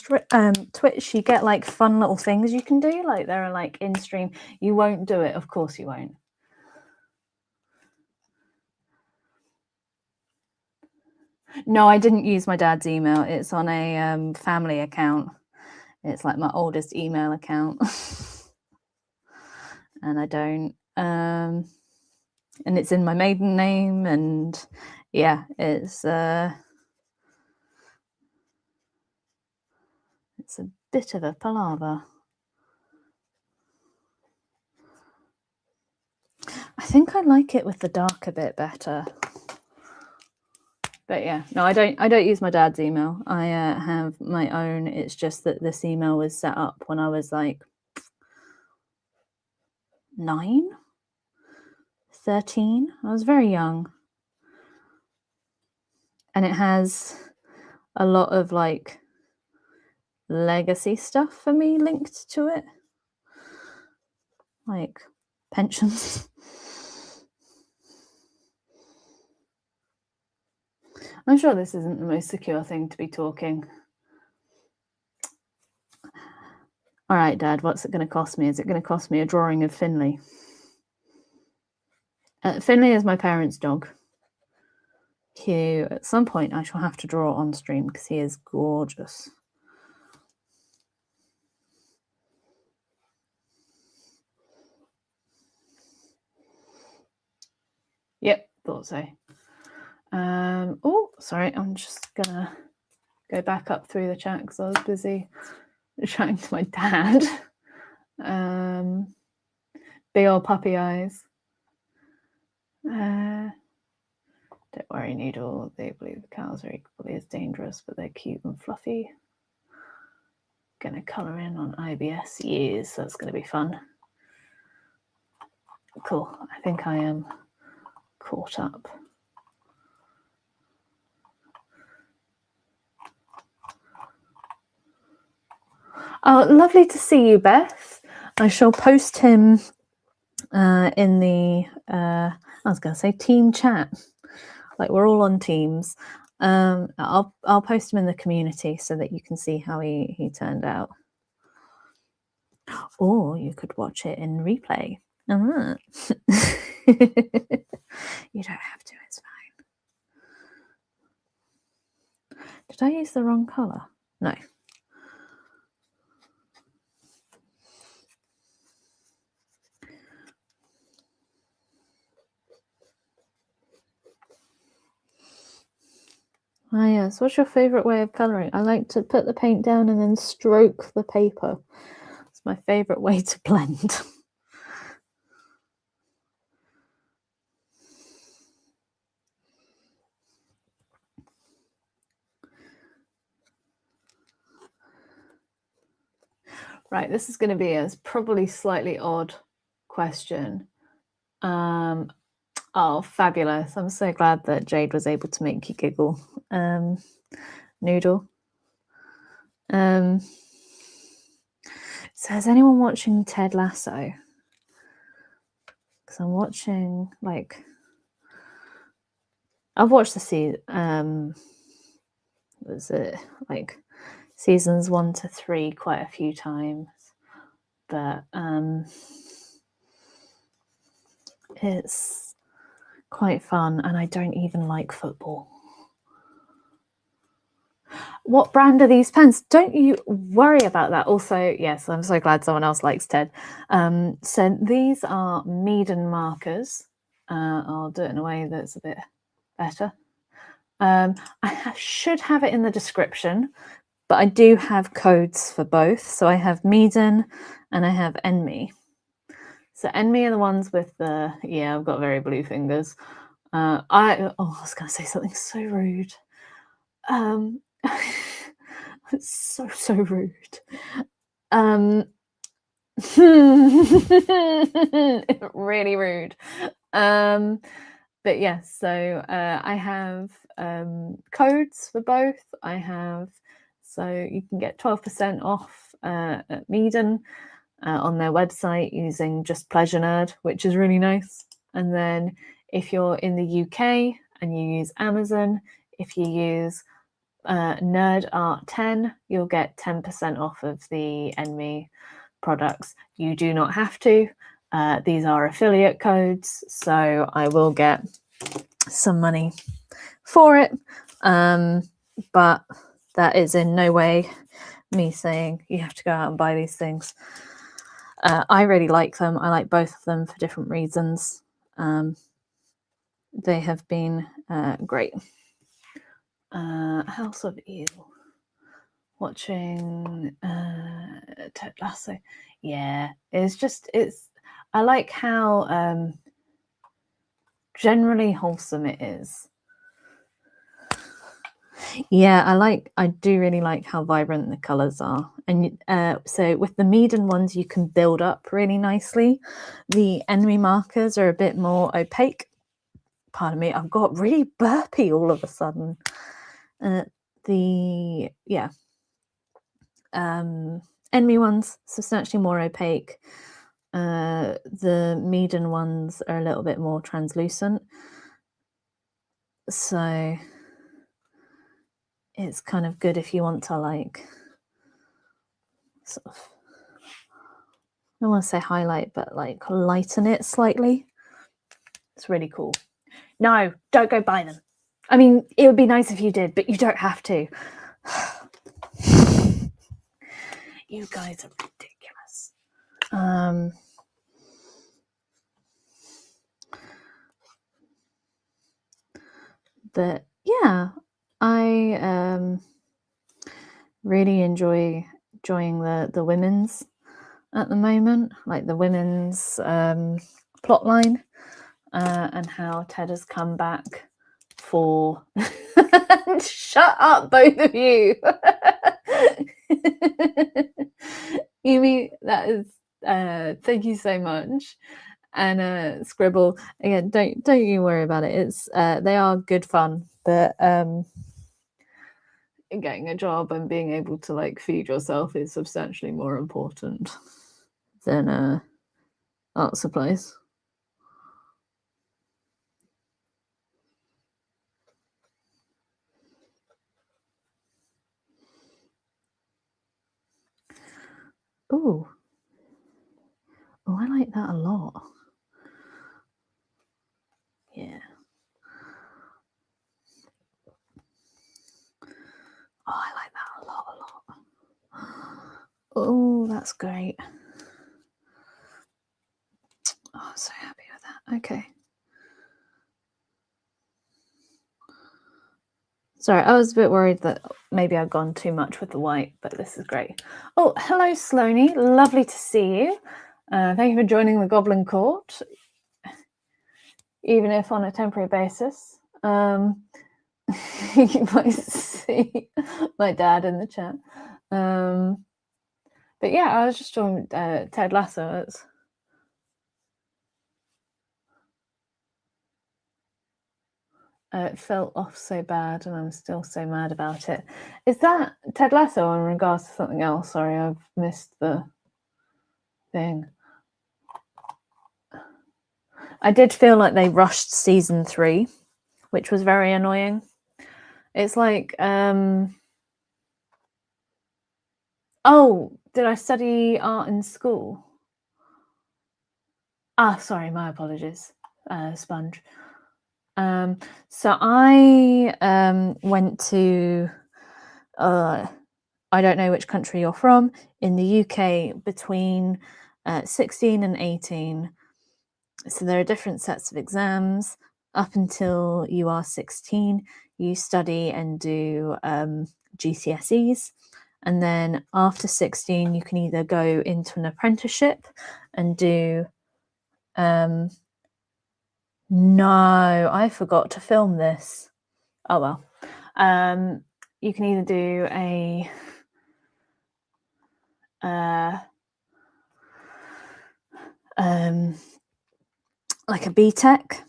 Twitch, you get like fun little things you can do. Like there are like in stream. You won't do it, of course you won't. No, I didn't use my dad's email. It's on a family account. It's like my oldest email account. And I don't. And it's in my maiden name. And yeah, it's a bit of a palaver. I think I like it with the dark a bit better. But yeah, no, I don't use my dad's email. I have my own. It's just that this email was set up when I was like 9, 13. I was very young. And it has a lot of like legacy stuff for me linked to it. Like pensions. I'm sure this isn't the most secure thing to be talking. All right, Dad, what's it going to cost me? Is it going to cost me a drawing of Finley? Finley is my parents' dog, who at some point I shall have to draw on stream because he is gorgeous. Yep, thought so. Oh, sorry, I'm just gonna go back up through the chat because I was busy chatting to my dad. Big old puppy eyes. Don't worry, Noodle. They believe the cows are equally as dangerous, but they're cute and fluffy. Gonna colour in on IBS. Yes, that's gonna be fun. Cool. I think I am caught up. Oh, lovely to see you, Beth. I shall post him in the, I was going to say team chat. Like we're all on Teams. I'll post him in the community so that you can see how he turned out. Or you could watch it in replay. You don't have to, it's fine. Did I use the wrong colour? No. Ah, yes. What's your favourite way of colouring? I like to put the paint down and then stroke the paper. It's my favourite way to blend. Right, this is going to be a probably slightly odd question. Oh, fabulous. I'm so glad that Jade was able to make you giggle. Noodle. So is anyone watching Ted Lasso? Because I'm watching, like, I've watched the season, was it like seasons 1 to 3 quite a few times, but it's quite fun, and I don't even like football. What brand are these pens? Don't you worry about that. Also, yes, I'm so glad someone else likes Ted. So these are MEEDEN markers. I'll do it in a way that's a bit better. I should have it in the description, but I do have codes for both. So I have MEEDEN and I have ENMY. So ENMY are the ones with the, yeah, I've got very blue fingers. I was going to say something so rude. It's so rude. Really rude. But yes, so I have codes for both. I have, so you can get 12% off at MEEDEN on their website using Just Pleasure Nerd, which is really nice. And then if you're in the UK and you use Amazon, if you use Nerd Art 10, you'll get 10% off of the ENMY products. You do not have to. These are affiliate codes, so I will get some money for it. But that is in no way me saying you have to go out and buy these things. I really like them. I like both of them for different reasons. They have been great. House of Eel. Watching Ted Lasso. Yeah, I like how generally wholesome it is. Yeah, I do really like how vibrant the colours are. And so with the MEEDEN ones, you can build up really nicely. The ENMY markers are a bit more opaque. Pardon me, I've got really burpy all of a sudden. ENMY ones, substantially more opaque. The MEEDEN ones are a little bit more translucent. So it's kind of good if you want to, like, sort of, I don't want to say highlight, but like lighten it slightly. It's really cool. No, don't go buy them. I mean, it would be nice if you did, but you don't have to. You guys are ridiculous. But yeah, I really enjoying the women's at the moment, like the women's plot line, and how Ted has come back for shut up, both of you. You mean that is thank you so much. And Scribble, again, don't you worry about it. It's they are good fun, but getting a job and being able to, like, feed yourself is substantially more important than art supplies. Ooh. Oh, I like that a lot. Yeah. Oh, I like that a lot. Oh, that's great. Oh, I'm so happy with that. Okay. Sorry, I was a bit worried that maybe I've gone too much with the white, but this is great. Oh, hello, Sloanie. Lovely to see you. Thank you for joining the Goblin Court, even if on a temporary basis. You might see my dad in the chat. But yeah, I was just talking Ted Lasso. It felt off so bad, and I'm still so mad about it. Is that Ted Lasso in regards to something else? Sorry, I've missed the thing. I did feel like they rushed season 3, which was very annoying. It's like, oh, did I study art in school? Ah, sorry, my apologies, Sponge. So I went to, I don't know which country you're from, in the UK between 16 and 18. So there are different sets of exams. Up until you are 16, you study and do GCSEs. And then after 16, you can either go into an apprenticeship and do... No, I forgot to film this. Oh, well. You can either do a... like a BTEC.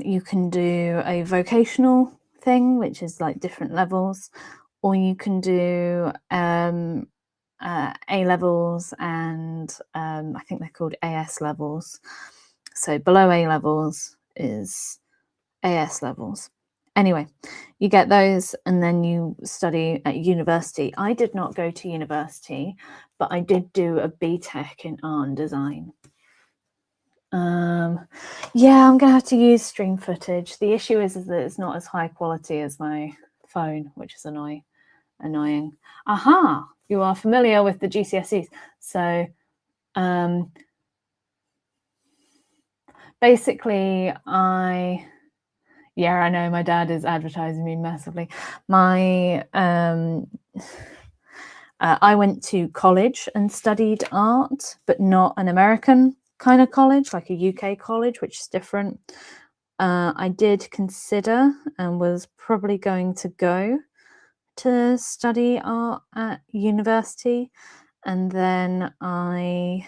You can do a vocational thing, which is like different levels, or you can do A levels and I think they're called AS levels. So below A levels is AS levels. Anyway, you get those and then you study at university. I did not go to university, but I did do a BTEC in art and design. Yeah, I'm gonna have to use stream footage. The issue is that it's not as high quality as my phone, which is annoying. Aha, you are familiar with the GCSEs. So basically I know my dad is advertising me massively. I went to college and studied art, but not an American kind of college, like a UK college, which is different. I did consider and was probably going to go to study art at university, and then I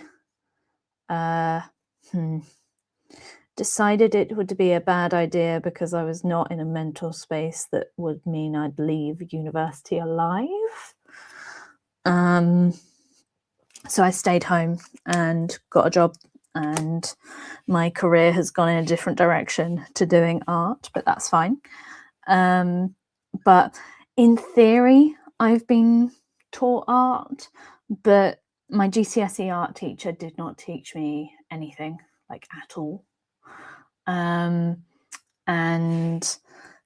decided it would be a bad idea because I was not in a mental space that would mean I'd leave university alive. So I stayed home and got a job, and my career has gone in a different direction to doing art, but that's fine. But in theory, I've been taught art, but my GCSE art teacher did not teach me anything, like at all. And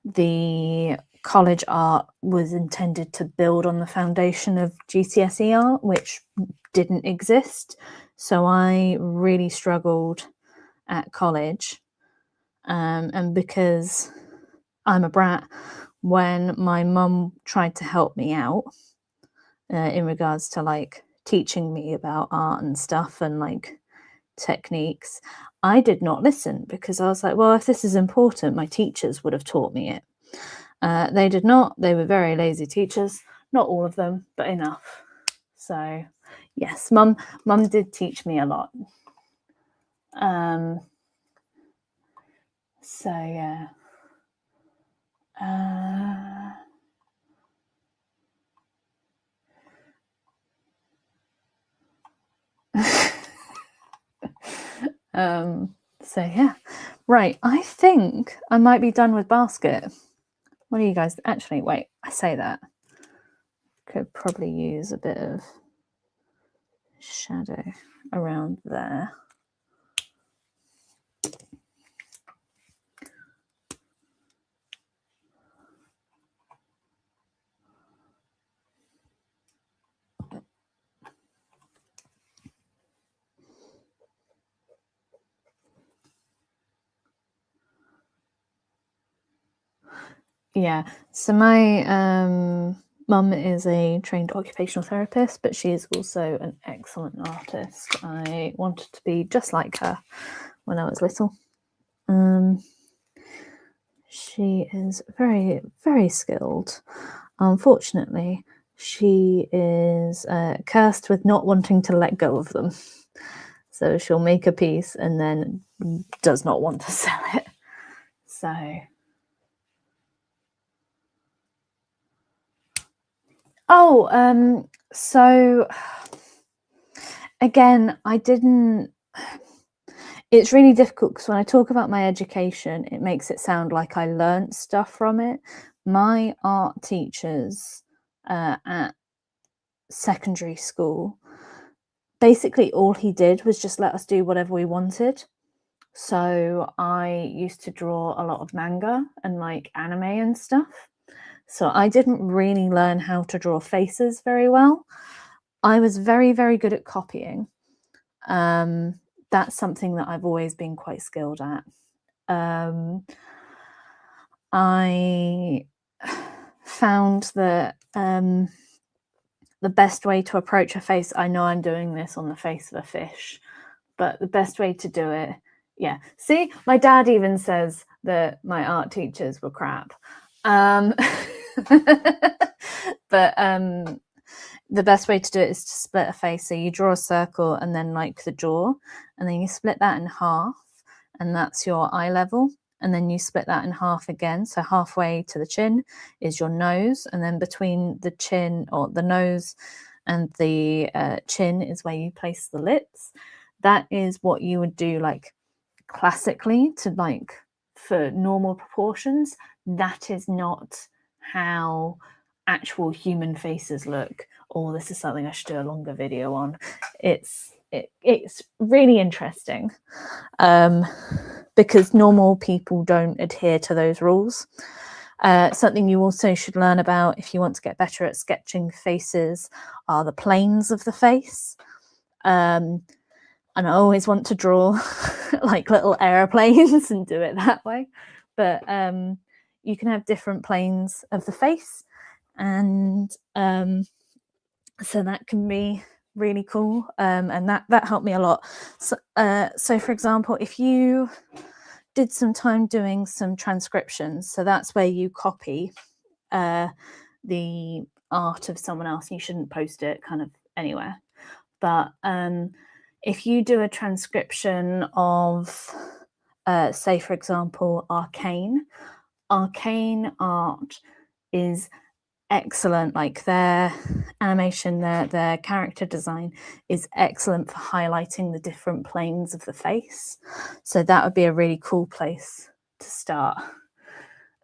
the college art was intended to build on the foundation of GCSE art, which didn't exist. So I really struggled at college. And because I'm a brat, when my mum tried to help me out in regards to like teaching me about art and stuff and like techniques, I did not listen because I was like, well, if this is important, my teachers would have taught me it. They did not. They were very lazy teachers. Not all of them, but enough. So yes, mum did teach me a lot. So yeah. So yeah, right. I think I might be done with basket. What do you guys actually? Wait, I say that could probably use a bit of shadow around there. Yeah, so my mum is a trained occupational therapist, but she is also an excellent artist. I wanted to be just like her when I was little. She is very, very skilled. Unfortunately, she is cursed with not wanting to let go of them. So she'll make a piece and then does not want to sell it. So so again, it's really difficult because when I talk about my education, it makes it sound like I learnt stuff from it. My art teachers at secondary school, basically all he did was just let us do whatever we wanted. So I used to draw a lot of manga and like anime and stuff. So I didn't really learn how to draw faces very well. I was very, very good at copying. That's something that I've always been quite skilled at. I found that the best way to approach a face, I know I'm doing this on the face of a fish, but the best way to do it, yeah. See, my dad even says that my art teachers were crap. But the best way to do it is to split a face. So you draw a circle and then like the jaw, and then you split that in half, and that's your eye level. And then you split that in half again. So halfway to the chin is your nose, and then between the chin or the nose and the chin is where you place the lips. That is what you would do like classically to like for normal proportions. That is not how actual human faces look. Oh, this is something I should do a longer video on. It's really interesting because normal people don't adhere to those rules. Something you also should learn about if you want to get better at sketching faces are the planes of the face. And I always want to draw like little airplanes and do it that way. But you can have different planes of the face, and so that can be really cool. And that helped me a lot. So for example, if you did some time doing some transcriptions, so that's where you copy the art of someone else. You shouldn't post it kind of anywhere. But if you do a transcription of, say, for example, arcane art is excellent. Like their animation, their character design is excellent for highlighting the different planes of the face. So that would be a really cool place to start.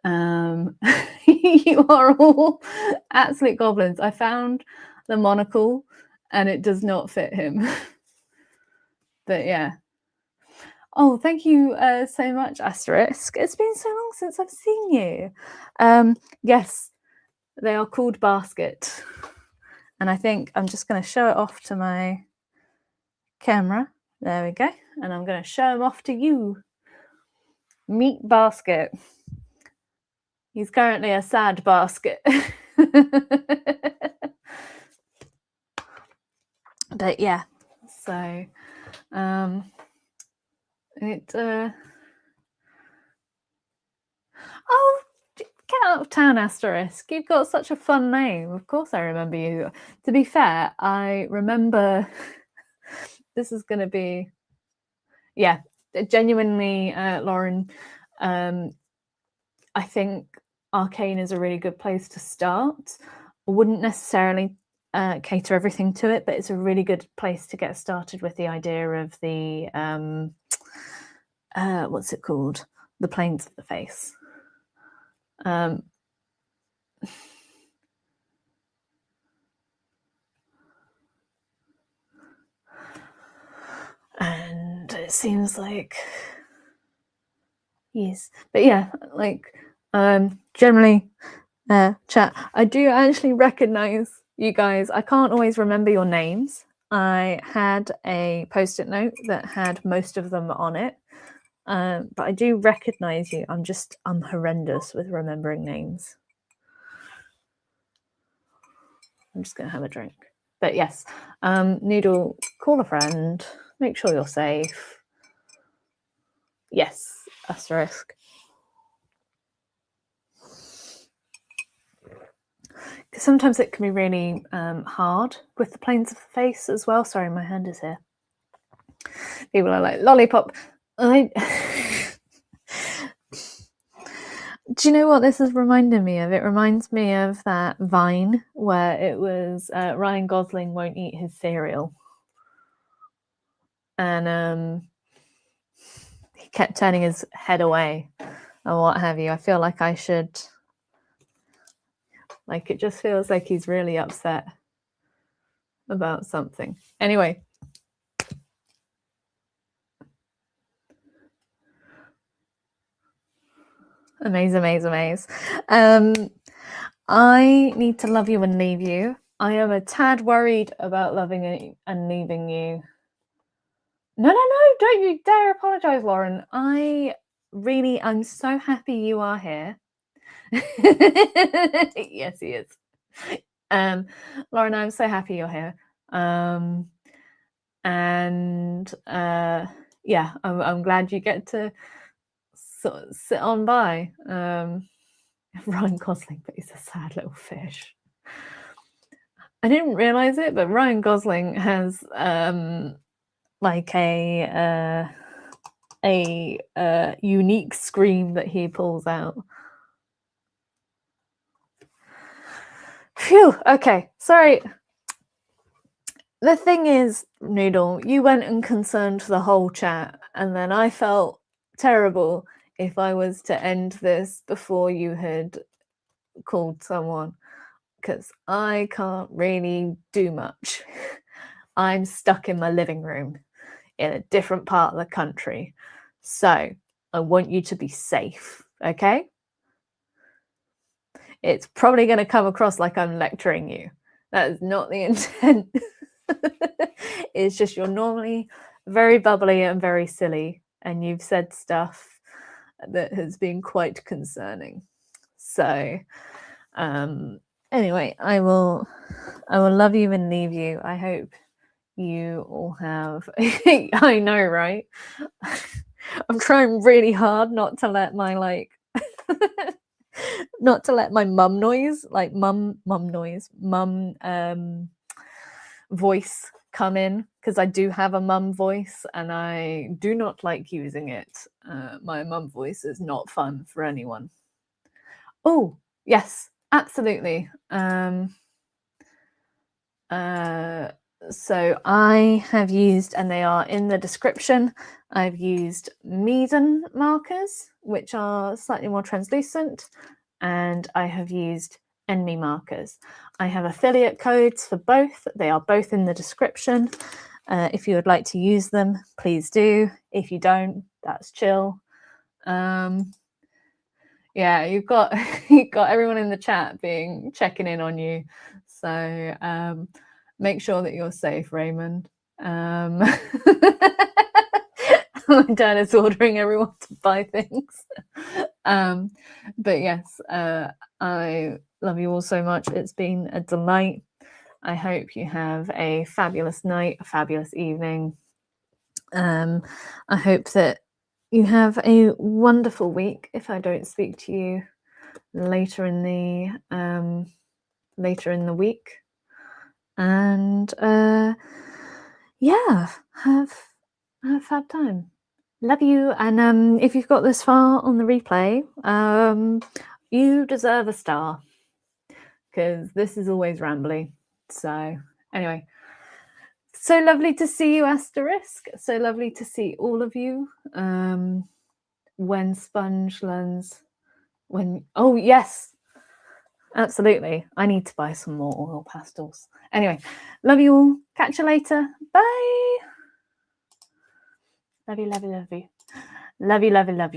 You are all absolute goblins. I found the monocle and it does not fit him. But yeah. Oh, thank you so much, Asterisk. It's been so long since I've seen you. Yes, they are called basket. And I think I'm just going to show it off to my camera. There we go. And I'm going to show him off to you. Meet Basket. He's currently a sad basket. But yeah, so oh, get out of town, Asterisk. You've got such a fun name. Of course I remember you. To be fair, I remember this is going to be, yeah, genuinely, Lauren, I think Arcane is a really good place to start. I wouldn't necessarily cater everything to it, but it's a really good place to get started with the idea of the what's it called? The planes of the face. it seems like, yes, but yeah, like generally chat, I do actually recognize you guys. I can't always remember your names. I had a post-it note that had most of them on it, but I do recognize you. I'm horrendous with remembering names. I'm just gonna have a drink. But yes, Noodle, call a friend, make sure you're safe. Yes, asterisk. Because sometimes it can be really hard with the planes of the face as well. Sorry, my hand is here. People are like, lollipop. Do you know what this is reminding me of? It reminds me of that Vine where it was Ryan Gosling won't eat his cereal. And he kept turning his head away and what have you. I feel like I should... Like, it just feels like he's really upset about something. Anyway. Amaze. I need to love you and leave you. I am a tad worried about loving you and leaving you. No, don't you dare apologize, Lauren. I'm so happy you are here. Yes, he is. Lauren, I'm so happy you're here. Yeah, I'm glad you get to sort of sit on by. Ryan Gosling, but he's a sad little fish. I didn't realize it, but Ryan Gosling has like a unique scream that he pulls out. Phew, okay, sorry. The thing is, Noodle, you went and concerned the whole chat, and then I felt terrible if I was to end this before you had called someone, because I can't really do much. I'm stuck in my living room in a different part of the country. So I want you to be safe, okay? It's probably going to come across like I'm lecturing you. That is not the intent. It's just you're normally very bubbly and very silly, and you've said stuff that has been quite concerning. So anyway, I will love you and leave you. I hope you all have I know, right? I'm trying really hard not to let my not to let my mum noise, like mum voice come in, because I do have a mum voice and I do not like using it. My mum voice is not fun for anyone. Oh, yes, absolutely. So I have used, and they are in the description, I've used MEEDEN markers, which are slightly more translucent, and I have used ENMY markers. I have affiliate codes for both. They are both in the description. If you would like to use them, please do. If you don't, that's chill. Yeah, you've got everyone in the chat checking in on you. So make sure that you're safe, Raymond. My dad is ordering everyone to buy things. But yes, I love you all so much. It's been a delight. I hope you have a fabulous night, a fabulous evening. I hope that you have a wonderful week if I don't speak to you later in the week. And yeah, have a fab time. Love you. And if you've got this far on the replay, you deserve a star, because this is always rambly. So anyway, so lovely to see you, Asterisk. So lovely to see all of you. When Sponge learns, oh yes, absolutely. I need to buy some more oil pastels. Anyway, love you all. Catch you later. Bye. Love you, love you, love you. Love you, love you, love you.